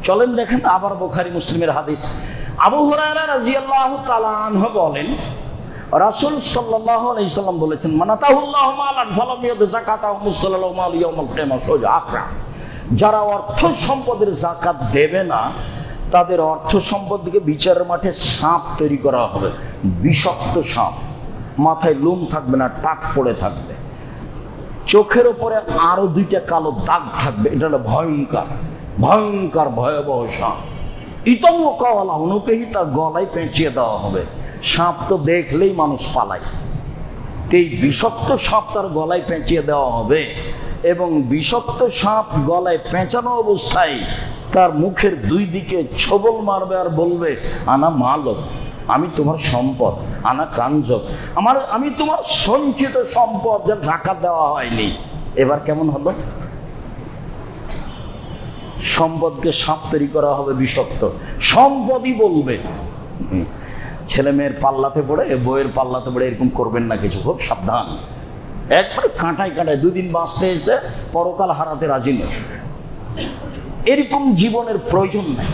চলেন দেখেন আবার বুখারী মুসলিমের হাদিস। আবু হুরায়রা রাদিয়াল্লাহু তাআলা আনহু বলেন, রাসূল সাল্লাল্লাহু আলাইহি সাল্লাম বলেছেন, মানাতাহুল্লাহু মালান ফালাম ইয়াদ যাকাতাহু মুসাল্লাল্লাহু আলাইহি ইয়াউমাল কিয়ামাহ সোজা আকরা। যারা অর্থ সম্পদের যাকাত দেবে না তাদের অর্থ সম্পদ দিকে বিচারের মাঠে সাপ তৈরি করা হবে, বিষাক্ত সাপ, মাথায় লোম থাকবে না, টাক পড়ে থাকবে, চোখের উপরে আরো 2টা কালো দাগ থাকবে। এটা হলো ভয়ঙ্কর ভয়ঙ্কর ভয়াবহ সাপ। ইতমু কাওয়ালা অনুকেই তার গলায় পেঁচিয়ে দেওয়া হবে। সাপ তো দেখলেই মানুষ পালায়, এই বিষাক্ত সাপ তার গলায় পেঁচিয়ে দেওয়া হবে এবং বিষাক্ত সাপ গলায় পেঁচানো অবস্থায় তার মুখের 2 দিকে ছবল মারবে আর বলবে, আনা মালক, আমি তোমার সম্পদ, আনা কাঞ্জক, আমি তোমার সঞ্চিত সম্পদ যার যাকাত দেওয়া হয়নি। এবার কেমন হলো? সম্পদকে সাপ তৈরি করা হবে বিষাক্ত, সম্পদই বলবে। ছেলে মেয়ের পাল্লাতে পড়ে, বইয়ের পাল্লাতে পড়ে এরকম করবেন না, কিছু খুব সাবধান। একবার কাঁটায় কাঁটায় 2 দিন বাঁচতে এসে পরকাল হারাতে রাজি নয়। এরকম জীবনের প্রয়োজন নাই।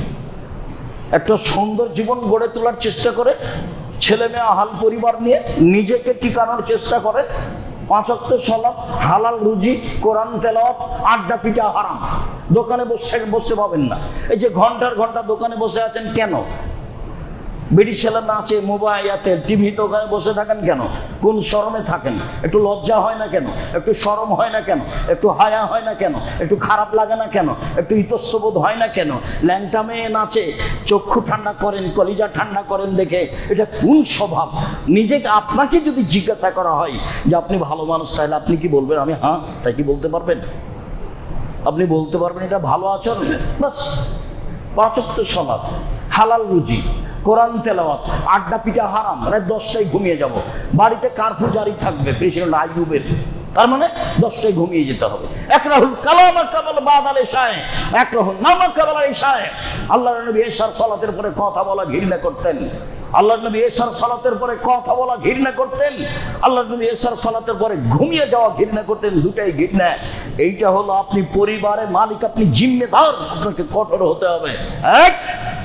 একটা সুন্দর জীবন গড়ে তোলার চেষ্টা করে, ছেলে মেয়ে আহাল পরিবার নিয়ে নিজেকে টিকানোর চেষ্টা করে। 5 ওয়াক্ত সালাত, হালাল রুজি, কোরআন তেলাওয়াত, আড্ডা পিটা হারাম। দোকানে বসতে পাবেন না। এই যে ঘন্টার ঘন্টা দোকানে বসে আছেন কেন? বিড়ি ছেলে নাচে, মোবাইলে, টিভি, দোকানে বসে থাকেন কেন? কোন শরমে থাকেন? একটু লজ্জা হয় না কেন? একটু শরম হয় না কেন? একটু হায়া হয় না কেন? একটু খারাপ লাগে না কেন? একটু ইতস্তবোধ হয় না কেন? ল্যাংটা মেয়ে নাচে, চক্ষু ঠান্ডা করেন, কলিজা ঠান্ডা করেন দেখে, এটা কোন স্বভাব? নিজেকে আপনাকে যদি জিজ্ঞাসা করা হয় যে আপনি ভালো মানুষ, তাহলে আপনি কি বলবেন? আমি হ্যাঁ, তাই কি বলতে পারবেন? আপনি বলতে পারবেন এটা ভালো আচরণ? বাস। 5 ওয়াক্ত সালাত, হালাল রুজি, কোরআন তেলাওয়াত, আড্ডা পিটা হারাম, রাত 10টায় ঘুমিয়ে যাব। বাড়িতে কারফিউ জারি থাকবে প্রেসিডেন্ট আইয়ুবের, তার মানে 10টায় ঘুমিয়ে যেতে হবে। একরাহুল কালাম কাবাল বাদাল ইশায়ে, একরাহুল নামা কাবাল ইশায়ে। আল্লাহর নবী এশার সালাতের পরে কথা বলা ঘৃণা করতেন। আল্লাহর নবী এশার সালাতের পরে কথা বলা ঘৃণা করতেন। আল্লাহর নবী এশার সালাতের পরে ঘুমিয়ে যাওয়া ঘৃণা করতেন। দুটাই ঘৃণা। এইটা হলো আপনি পরিবারের মালিক, আপনি জিম্মেদার, আপনাকে কঠোর হতে হবে। এক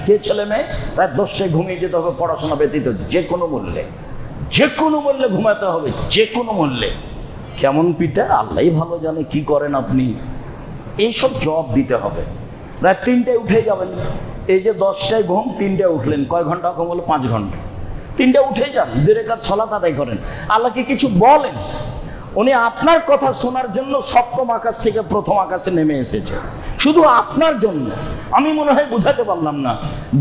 কে ছেলে মেয়ে রাত 10টায় ঘুমিয়ে যেতে হবে, পড়াশোনা ব্যতীত, যে কোনো মূল্যে, যে কোনো মূল্যে ঘুমাতে হবে, যে কোনো মূল্যে। কেমন পিতা আল্লাহই ভালো জানে কি করেন আপনি। এইসব জবাব দিতে হবে। রাত 3টায় উঠে যাবেন। এই যে 10টায় ঘুম, 3টায় উঠলেন, কয় ঘন্টা ঘুম হলো? 5 ঘন্টা। 3টায় উঠে যান, 2 রাকাত সালাত আদায় করেন, আল্লাহকে কিছু বলেন। উনি আপনার কথা শোনার জন্য 7ম আকাশ থেকে 1ম আকাশে নেমে এসেছে, শুধু আপনার জন্য। আমি মনে হয় বুঝাতে পারলাম না।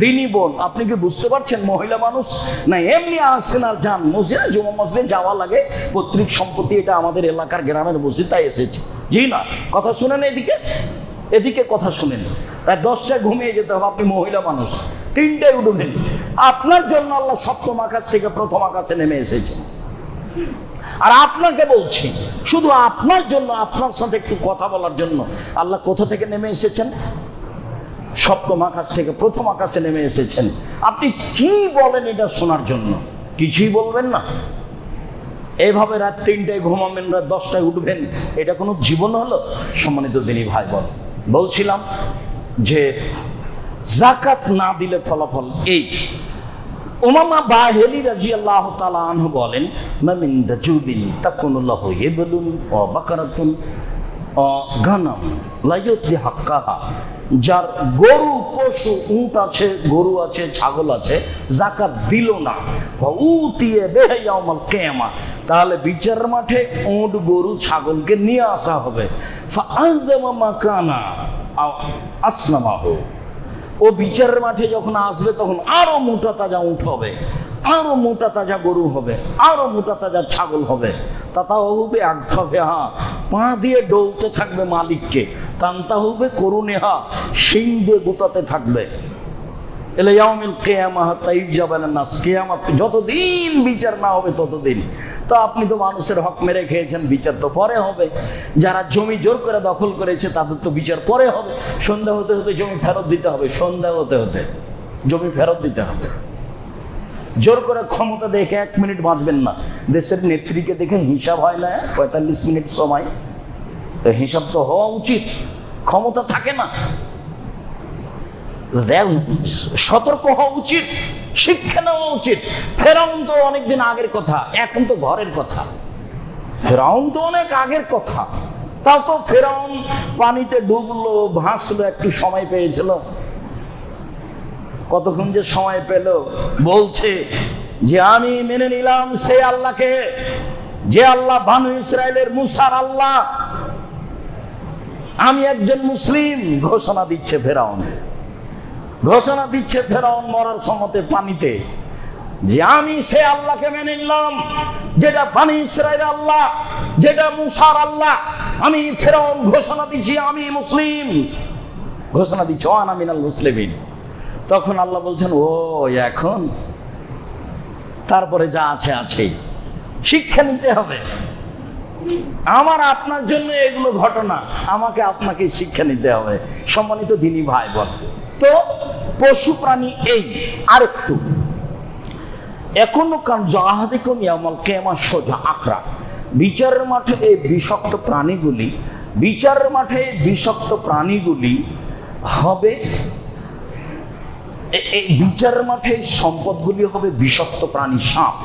দিনী বোন, আপনি কি বুঝতে পারছেন? মহিলা মানুষ না এমনি আসেন আর যান, মসজিদে জুমা মসজিদে যাওয়া লাগে, পৈতৃক সম্পত্তি, এটা আমাদের এলাকার গ্রামের মসজিদ, তাই এসেছে। জি না, কথা শুনেন, এদিকে কথা শুনেন। রাত 10টায় ঘুমিয়ে যেতে হবে, আপনি মহিলা মানুষ। 3টায় উঠবেন, আপনার জন্য আল্লাহ 7ম আকাশ থেকে 1ম আকাশে নেমে এসেছে। আর আপনাকে বলছি, শুধু আপনার জন্য, আপনার সাথে একটু কথা বলার জন্য আল্লাহ কোথা থেকে নেমে এসেছেন? 7ম আকাশ থেকে 1ম আকাশে নেমে এসেছেন। আপনি কি বলেন এটা শোনার জন্য? কিছুই বলবেন না। এইভাবে রাত 3টায় ঘুমাবেন, রাত 10টায় উঠবেন, এটা কোনো জীবন হলো? সম্মানিত দিনী ভাই বোন, বলছিলাম যে যাকাত না দিলে ফলাফল এই। উমামা বাহিলি রাদিয়াল্লাহু তাআলা আনহু বলেন, মামিন রাজুলিন তাকুনুল্লাহু ইবলুন ওয়া বাকারাতুন গানাম লা ইউতি হাক্কাহা। যার গরু, পশু, উট আছে, গরু আছে, ছাগল আছে, যাকাত দিল না, ফাউতিয়ে বিহি ইয়াউমাল কিয়ামা, তাহলে বিচারের মাঠে উট, গরু, ছাগলকে নিয়ে আসা হবে। ফাআযমা মাকানা আসনামাহু, ও বিচারের মাঠে যখন আসবে তখন আরো মোটা তাজা উঠ হবে, আরো মোটা তাজা গরু হবে, আরো মোটা তাজা ছাগল হবে। তাতা হবে আকফাফেহা, পা দিয়ে ডলতে থাকবে মালিককে। তান্তা হবে করুনেহা, শিং দিয়ে গুতাতে থাকবে। এলে ইয়াউমিল কিয়ামাহ তাইজাবানান নাস, কিয়ামত যতদিন বিচার না হবে ততদিন। তো আপনি তো মানুষের হক মেরে খেয়েছেন, বিচার তো পরে হবে। যারা জমি জোর করে দখল করেছে তাদের তো বিচার পরে হবে। সন্ধ্যা হতে হতে জমি ফেরত দিতে হবে, সন্ধ্যা হতে হতে জমি ফেরত দিতে হবে। জোর করে ক্ষমতা দেখে 1 মিনিট বাঁচবেন না। দেশের নেত্রীকে দেখে হিসাব হয় না 45 মিনিট সময়, তো হিসাব তো হওয়া উচিত। ক্ষমতা থাকে না, সতর্ক হওয়া উচিত। শিক্ষা নেওয়া উচিত। ফেরাউন তো অনেকদিন আগের কথা, এখন তো ঘরের কথা। ফেরাউন তো অনেক আগের কথা, তাও তো ফেরাউন পানিতে ডুবলো, ভাসলো, একটু সময় পেয়েছিল। কতক্ষণ যে সময় পেল, বলছে যে আমি মেনে নিলাম সে আল্লাহকে, যে আল্লাহ বানু ইসরায়েলের মুসার আল্লাহ, আমি একজন মুসলিম ঘোষণা দিচ্ছে ফেরাউন। ঘোষণা দিচ্ছে ফেরাউন মরার সমতে পানিতে, যে আমি সে আল্লাহকে মেনে নিলাম যেটা বানু ইসরায়েলের আল্লাহ, যেটা মুসার আল্লাহ। আমি ফেরাউন ঘোষণা দিচ্ছি আমি মুসলিম, ঘোষণা দিচ্ছি আনা মিনাল মুসলিমিন। তখন আল্লাহ বলছেন ও এখন, তারপরে যা আছে আছেই, শিক্ষা নিতে হবে। আমার আপনার জন্য এগুলো ঘটনা, আমাকে আপনাকে শিক্ষা নিতে হবে। সম্মানিত দিনী ভাই বোন, তো পশু প্রাণী এই আরেকটু এখনো কান জাহাদিকুম ইয়াউমাল কিয়ামা সোজা আকরা, বিচারের মাঠে এই বিষাক্ত প্রাণীগুলি, বিচারের মাঠে বিষাক্ত প্রাণীগুলি হবে, এই বিচারের মাঠে সম্পদগুলি হবে বিষাক্ত প্রাণী সাপ।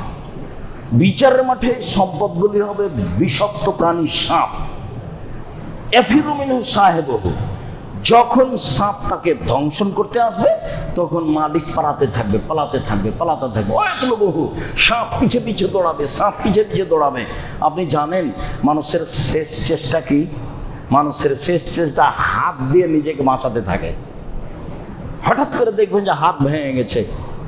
বিচারের মাঠে সম্পদগুলি হবে বিষাক্ত প্রাণী সাপ। এফিরু মিনহু সাহেবহু, যখন সাপ তাকে ধ্বংসন করতে আসবে তখন মালিক পালাতে থাকবে, পালাতে থাকবে, পালাতে থাকবে। অনেকগুলো বহু সাপ পিছে পিছে দৌড়াবে, সাপ পিছে পিছে দৌড়াবে। আপনি জানেন মানুষের শেষ চেষ্টা কি? মানুষের শেষ চেষ্টা হাত দিয়ে নিজেকে বাঁচাতে থাকে। হঠাৎ করে দেখবেন যে হাত ভেঙে গেছে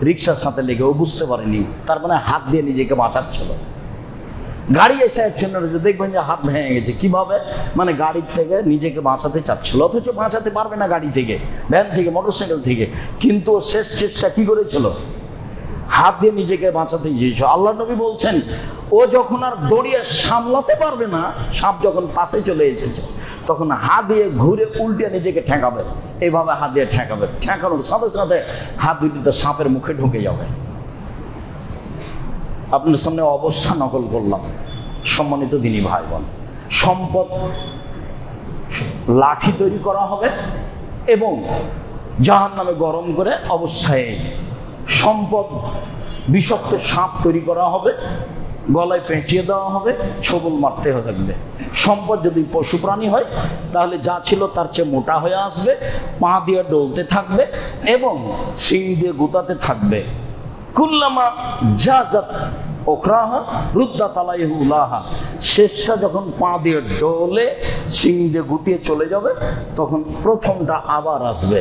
রিক্সার সাথে লেগে, ও বুঝতে পারেনি, তার মানে হাত দিয়ে নিজেকে বাঁচাচ্ছিল। গাড়ি এসে অ্যাক্সিডেন্ট হয়েছে, দেখবেন যে হাত ভেঙে গেছে। কিভাবে? মানে গাড়ির থেকে নিজেকে বাঁচাতে চাচ্ছিল, অথচ বাঁচাতে পারবে না গাড়ি থেকে, ভ্যান থেকে, মোটরসাইকেল থেকে। কিন্তু শেষ চেষ্টা কি করেছিল? হাত দিয়ে নিজেকে বাঁচাতে গিয়েছিল। আল্লাহ নবী বলছেন ও যখন আর দড়িয়ে সামলাতে পারবে না, সাপ যখন পাশে চলে এসেছে, তখন হাত দিয়ে ঘুরে উল্টে নিজেকে ঠেকাবে। এইভাবে হাত দিয়ে ঠেকাবে, ঠেকানোর সাথে সাথে হাত দুটি তো সাপের মুখে ঢুকে যাবে। আপনার সামনে অবস্থা নকল করলাম। সম্মানিত দিনী ভাই বোন, সম্পদ লাঠি তৈরি করা হবে এবং জাহান্নামে গরম করে অবস্থায় সম্পদ বিষাক্ত সাপ তৈরি করা হবে, গলায় পেঁচিয়ে দেওয়া হবে, ছবল মারতে থাকবে। সম্পদ যদি পশু প্রাণী হয় তাহলে যা ছিল তার চেয়ে মোটা হয়ে আসবে, পা দিয়ে ডলতে থাকবে এবং শিং দিয়ে গুতাতে থাকবে। কুল্লামা জাজাত ওখরাহা রুদ্দাত আলাইহি উলাহা, শেষটা যখন পা দিয়ে ডলে শিং দিয়ে গুতিয়ে চলে যাবে তখন প্রথমটা আবার আসবে।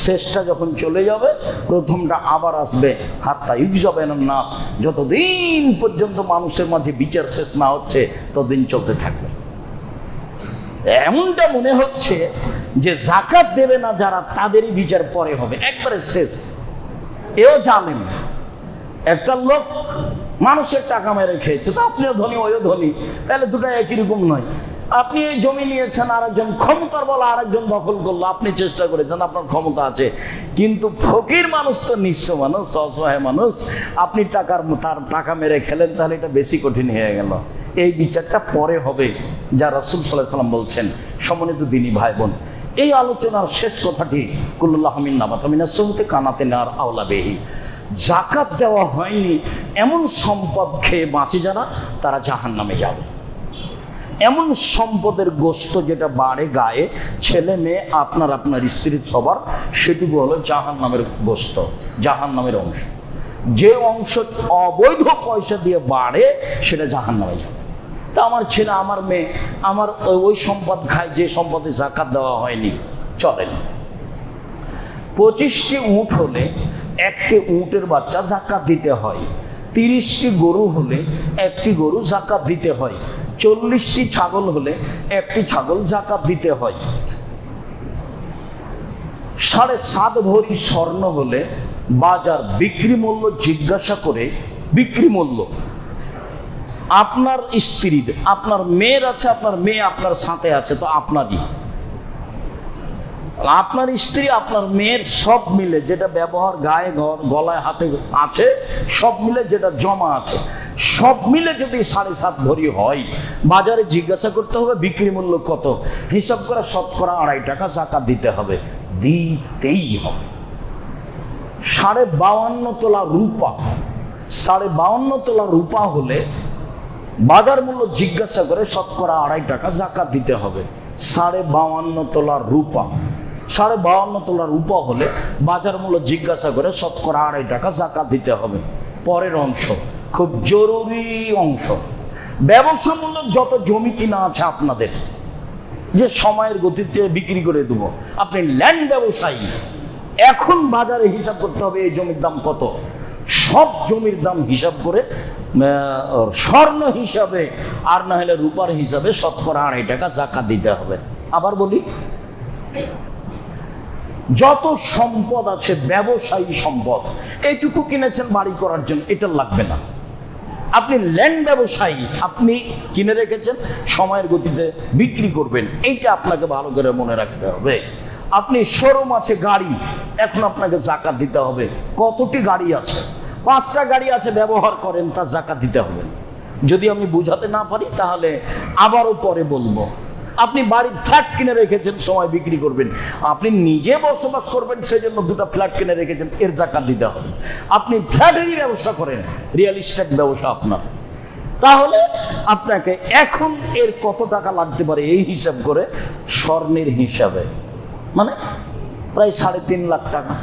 শেষটা যখন চলে যাবে প্রথমটা আবার আসবে। হাত্তা ইউকজাবেনান নাস, যতদিন পর্যন্ত মানুষের মাঝে বিচার শেষ না হচ্ছে ততদিন চলতে থাকবে। এমনটা মনে হচ্ছে যে যাকাত দেবে না যারা, তাদেরই বিচার পরে হবে, একবারে শেষ। এও জানেন একটা লোক মানুষের টাকা মেরে খেয়েছে, তো আপনিও ধনী ওইও ধনী, তাহলে দুটো একই রকম নয়। আপনি এই জমি নিয়েছেন, আরেকজন ক্ষমতার বলে আরেকজন দখল করলো, আপনি চেষ্টা করেছেন, আপনার ক্ষমতা আছে, কিন্তু ফকির মানুষ তো নিঃস্ব মানুষ, অসহায় মানুষ, আপনি তার টাকা মেরে খেলেন, তাহলে এটা বেশি কঠিন হয়ে গেল। এই বিচারটা পরে হবে, যা রাসূল সাল্লাল্লাহু আলাইহি ওয়াসাল্লাম বলছেন। সম্মানিত দিনী ভাই বোন, এই আলোচনার শেষ কথাটি কুল্লুল্লাহ মিন নাবাতা মিনাস সুহতি কানাতে নার আওলা বিহি, যাকাত দেওয়া হয়নি এমন সম্পদ খেয়ে বাঁচে যারা, তারা জাহান্নামে যাবে। এমন সম্পদের গোশত যেটা বাড়ে গায়ে, ছেলে মেয়ে আপনার আপনার স্ত্রীর সবার, সেটুকু হলো জাহান্নামের গোশত, জাহান্নামের অংশ। যে অংশ অবৈধ পয়সা দিয়ে বাড়ে সেটা জাহান্নামে যাবে। তা আমার ছেলে আমার মেয়ে আমার ওই সম্পদ খায় যে সম্পদে যাকাত দেওয়া হয়নি, চলেন। 25টি উট হলে একটি উটের বাচ্চা যাকাত দিতে হয়, 30টি গরু হলে একটি গরু যাকাত দিতে হয়, 40টি ছাগল হলে একটি ছাগল যাকাত দিতে হয়, 7.5 ভরি স্বর্ণ হলে বাজার বিক্রি মূল্য জিজ্ঞাসা করে, বিক্রি মূল্য আপনার স্ত্রীর, আপনার মেয়ের আছে, আপনার মেয়ে আপনার সাথে আছে, তো আপনারই, আপনার স্ত্রী আপনার মেয়ের সব মিলে যেটা ব্যবহার গায়ে গলায় হাতে আছে, সব মিলে যেটা জমা আছে, সব মিলে যদি 7.5 ভরি হয়, বাজারে জিজ্ঞাসা করতে হবে বিক্রি মূল্য কত, হিসাব করে শতকরা 2.5 টাকা যাকাত দিতে হবে, দিতেই হবে। 52.5 তোলা রূপা, 52.5 তোলা রূপা হলে বাজার মূল্য জিজ্ঞাসা করে শতকরা 2.5 টাকা জাকাত দিতে হবে। 52.5 তোলা রূপা, 52.5 তোলা রূপা হলে বাজার মূল্য জিজ্ঞাসা করে শতকরা 2.5 টাকা জাকাত দিতে হবে। পরের অংশ খুব জরুরি অংশ, ব্যবসামূলক যত জমি কিনা আছে আপনাদের, যে সময়ের গতিতে বিক্রি করে দেব, আপনি ল্যান্ড ব্যবসায়ী, এখন বাজারে হিসাব করতে হবে এই জমির দাম কত। সব জমির দাম হিসাব করে স্বর্ণ হিসাবে আর না হলে রূপার হিসাবে শতকরা 2.5 টাকা জাকাত দিতে হবে। আবার বলি, যত সম্পদ আছে ব্যবসায়ী সম্পদ, এইটুকু কিনেছেন বাড়ি করার জন্য, এটা লাগবে না। আপনি ল্যান্ড ব্যবসায়ী, আপনি কিনে রেখেছেন, সময়ের গতিতে বিক্রি করবেন, এইটা আপনাকে ভালো করে মনে রাখতে হবে। আপনি শোরুম আছে গাড়ি, এখন আপনাকে জাকাত দিতে হবে। কতটি গাড়ি আছে? 5টা গাড়ি আছে, ব্যবহার করেন, তার জাকাত দিতে হবে। যদি আমি বুঝাতে না পারি তাহলে আবারও পরে বলবো। আপনি বাড়ির ফ্ল্যাট কিনে রেখেছেন, সময় বিক্রি করবেন, আপনি নিজে বসবাস করবেন সেজন্য 2টা ফ্ল্যাট কিনে রেখেছেন, এর জাকাত দিতে হবে। আপনি ফ্ল্যাটেরই ব্যবসা করেন, রিয়েল এস্টেট ব্যবসা আপনার, তাহলে আপনাকে এখন এর কত টাকা লাগতে পারে এই হিসাব করে স্বর্ণের হিসাবে, মানে প্রায় 3.5 লাখ টাকা,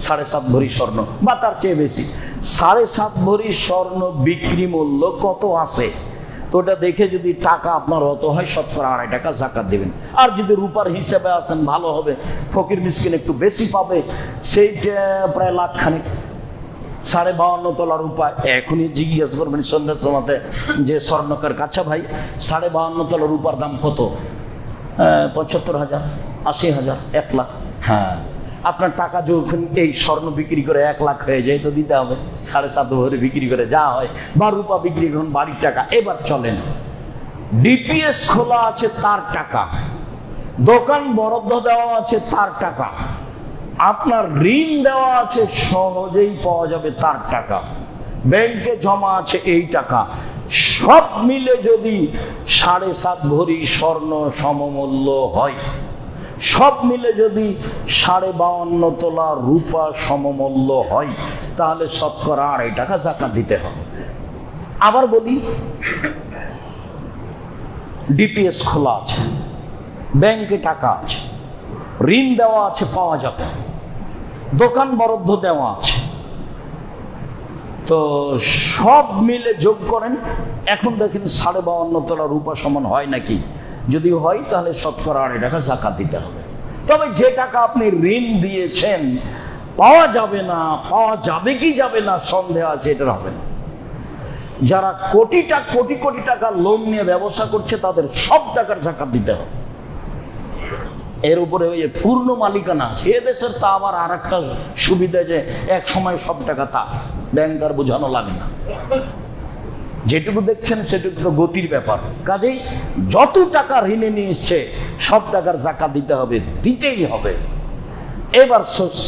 7.5 ভরি স্বর্ণ বা তার চেয়ে বেশি, 7.5 ভরি স্বর্ণ বিক্রি মূল্য কত আছে, তো ওটা দেখে যদি টাকা আপনার অত হয় শতকরা 2.5 টাকা জাকাত দেবেন। আর যদি রূপার হিসাবে আসেন ভালো হবে, ফকির মিসকিন একটু বেশি পাবে, সেইটা প্রায় লাখখানেক। 52.5 তোলা রূপা, এখনই জিজ্ঞেস করবেন সন্ধ্যার সময়তে যে স্বর্ণকার, কাছে ভাই 52.5 তোলা রূপার দাম কত? 75,000, 80,000, 1 লাখ। হ্যাঁ, আপনার টাকা যখন এই স্বর্ণ বিক্রি করে 1 লাখ হয়ে যায় তো দিতে হবে। 7.5 ভরি বিক্রি করে যা হয়, বা রূপা বিক্রি করুন বাড়ির টাকা। এবার চলেন, ডিপিএস খোলা আছে তার টাকা, দোকান বরাদ্দ দেওয়া আছে তার টাকা, আপনার ঋণ দেওয়া আছে সহজেই পাওয়া যাবে তার টাকা, ব্যাংকে জমা আছে এই টাকা, সব মিলে যদি 7.5 ভরি স্বর্ণ সমমূল্য হয়, সব মিলে যদি 52.5 তোলা রূপা সমমূল্য হয়, তাহলে শতকরা 2.5 টাকা জাকাত দিতে হবে। আবার বলি, ডিপিএস খোলা আছে, ব্যাংকে টাকা আছে, ঋণ দেওয়া আছে পাওয়া যাবে, দোকান বরাদ্দ দেওয়া আছে, তো সব মিলে যোগ করেন। এখন দেখেন 52.5 তোলা রূপা সমান হয় নাকি, যদি হয় তাহলে শতকরা 2.5 টাকা জাকাত দিতে হবে। তবে যে টাকা আপনি ঋণ দিয়েছেন পাওয়া যাবে না, পাওয়া যাবে কি যাবে না সন্দেহ আছে, এটা হবে না। যারা কোটি কোটি টাকা লোন নিয়ে ব্যবসা করছে তাদের সব টাকার জাকাত দিতে হবে। এর উপরে ওই পূর্ণ মালিকানা আছে এদেশের, তা আবার আর একটা সুবিধা যে এক সময় সব টাকা তা ব্যাংকার বোঝানো লাগে না, যেটুকু দেখছেন সেটুকু তো গতির ব্যাপার। কাজেই যত টাকা ঋণে নিয়ে এসছে সব টাকার জাকাত দিতে হবে, দিতেই হবে। এবার শস্য,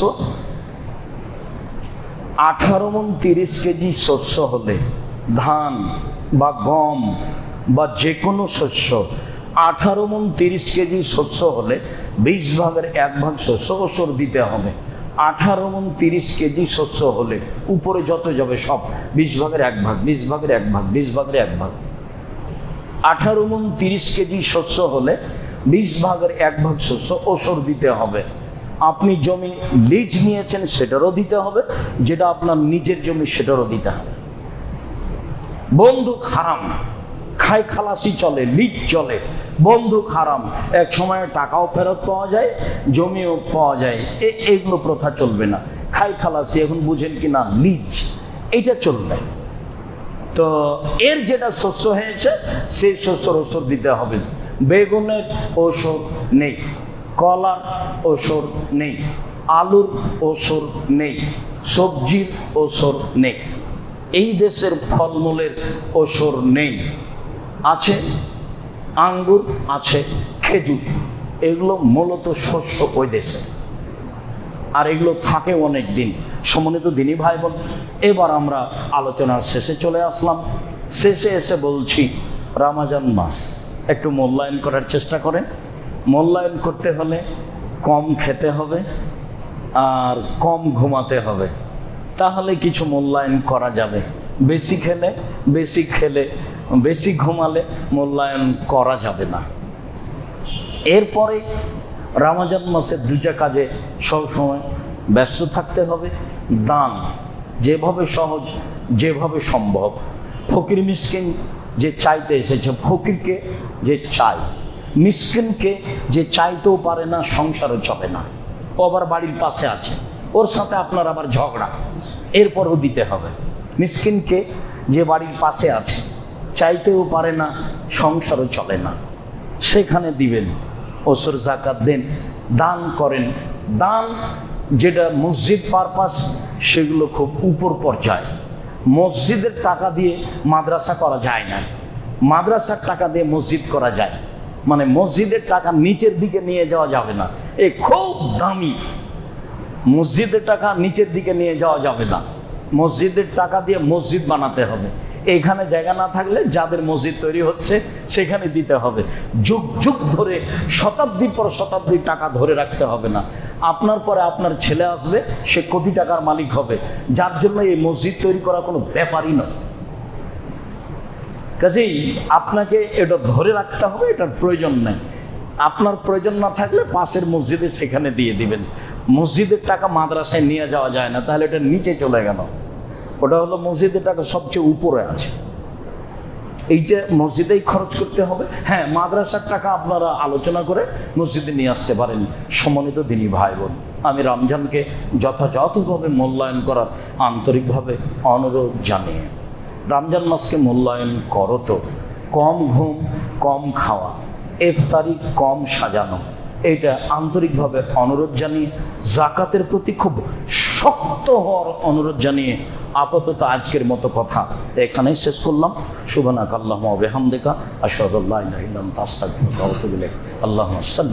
18 মণ 30 কেজি শস্য হলে, ধান বা গম বা যে কোনো শস্য, 18 মণ 30 কেজি শস্য হলে 20 ভাগের 1 ভাগ শস্য ওসর দিতে হবে। 18 মণ 30 কেজি শস্য হলে উপরে যত যাবে সব 20 ভাগের 1 ভাগ, 20 ভাগের 1 ভাগ, 20 ভাগের 1 ভাগ। 18 মণ 30 কেজি শস্য হলে 20 ভাগের 1 ভাগ শস্য ওসর দিতে হবে। আপনি জমি লিজ নিয়েছেন সেটারও দিতে হবে, যেটা আপনার নিজের জমি সেটারও দিতে হবে। বন্ধুক হারাম, খাই খালাসি চলে, লিজ চলে, বন্ধুক হারাম, এক সময় টাকাও ফেরত পাওয়া যায়, জমিও পাওয়া যায়, এগুলো প্রথা চলবে না। খাই খালাসি এখন বুঝেন কি না, লিজ, এটা চলবে। তো এর যেটা শস্য হয়েছে সেই শস্যর ওষুধ দিতে হবে। বেগুনের ওষুধ নেই, কলার ওষুধ নেই, আলুর ওষুধ নেই, সবজির ওষুধ নেই, এই দেশের ফলমূলের ওষুধ নেই। আছে আঙ্গুর, আছে খেজুর, এগুলো মূলত শস্য ওই দেশে, আর এগুলো থাকে অনেক দিন। সম্মানিত দিনী ভাই বোন, এবার আমরা আলোচনার শেষে চলে আসলাম। শেষে এসে বলছি, রমজান মাস একটু মূল্যায়ন করার চেষ্টা করেন। মূল্যায়ন করতে হলে কম খেতে হবে, আর কম ঘুমাতে হবে, তাহলে কিছু মূল্যায়ন করা যাবে। বেশি খেলে বেশি ঘুমালে মূল্যায়ন করা যাবে না। এরপরে রমজান মাসের দুইটা কাজে সবসময় ব্যস্ত থাকতে হবে। দান যেভাবে সহজ, যেভাবে সম্ভব। ফকির মিসকিন যে চাইতে এসেছে, ফকিরকে যে চাই, মিসকিনকে যে চাইতেও পারে না, সংসারও চলে না, ও আবার বাড়ির পাশে আছে, ওর সাথে আপনার আবার ঝগড়া, এরপরও দিতে হবে। মিসকিনকে যে বাড়ির পাশে আছে, চাইতেও পারে না, সংসারও চলে না, সেখানে দিবেন। ওসর জাকাত দেন, দান করেন। দান যেটা মসজিদ পারপাস, সেগুলো খুব উপর পর্যায়ে। মসজিদের টাকা দিয়ে মাদ্রাসা করা যায় না, মাদ্রাসার টাকা দিয়ে মসজিদ করা যায়, মানে মসজিদের টাকা নিচের দিকে নিয়ে যাওয়া যাবে না। এ খুব দামি, মসজিদের টাকা নিচের দিকে নিয়ে যাওয়া যাবে না। মসজিদের টাকা দিয়ে মসজিদ বানাতে হবে। এখানে জায়গা না থাকলে যাদের মসজিদ তৈরি হচ্ছে সেখানে দিতে হবে। যুগ যুগ ধরে, শতাব্দীর পর শতাব্দী টাকা ধরে রাখতে হবে না। আপনার পরে আপনার ছেলে আসবে, সে কোটি টাকার মালিক হবে, যার জন্য এই মসজিদ তৈরি করা কোনো ব্যাপারই নয়। কাজেই আপনাকে এটা ধরে রাখতে হবে, এটার প্রয়োজন নেই। আপনার প্রয়োজন না থাকলে পাশের মসজিদে সেখানে দিয়ে দিবেন। মসজিদের টাকা মাদ্রাসায় নিয়ে যাওয়া যায় না, তাহলে এটা নিচে চলে গেল। ওটা হলো মসজিদের টাকা সবচেয়ে উপরে আছে, এইটা মসজিদেই খরচ করতে হবে। হ্যাঁ, মাদ্রাসার টাকা আপনারা আলোচনা করে মসজিদে নিয়ে আসতে পারেন। সম্মানিত দিনী ভাই বোন, আমি রমজানকে যথাযথভাবে মূল্যায়ন করার আন্তরিকভাবে অনুরোধ জানিয়ে, রমজান মাসকে মূল্যায়ন করো তো। কম ঘুম, কম খাওয়া, ইফতারি কম সাজানো, এটা আন্তরিকভাবে অনুরোধ জানিয়ে, জাকাতের প্রতি খুব শক্ত হওয়ার অনুরোধ জানিয়ে আপাতত আজকের মতো কথা এখানেই শেষ করলাম। সুবহানাকাল্লাহুম্মা ওয়া বিহামদিকা আশহাদু আল্লা ইলাহা ইল্লা আনতা আস্তাগফিরুকা ওয়া আতুবু ইলাইক। আল্লাহুম্মা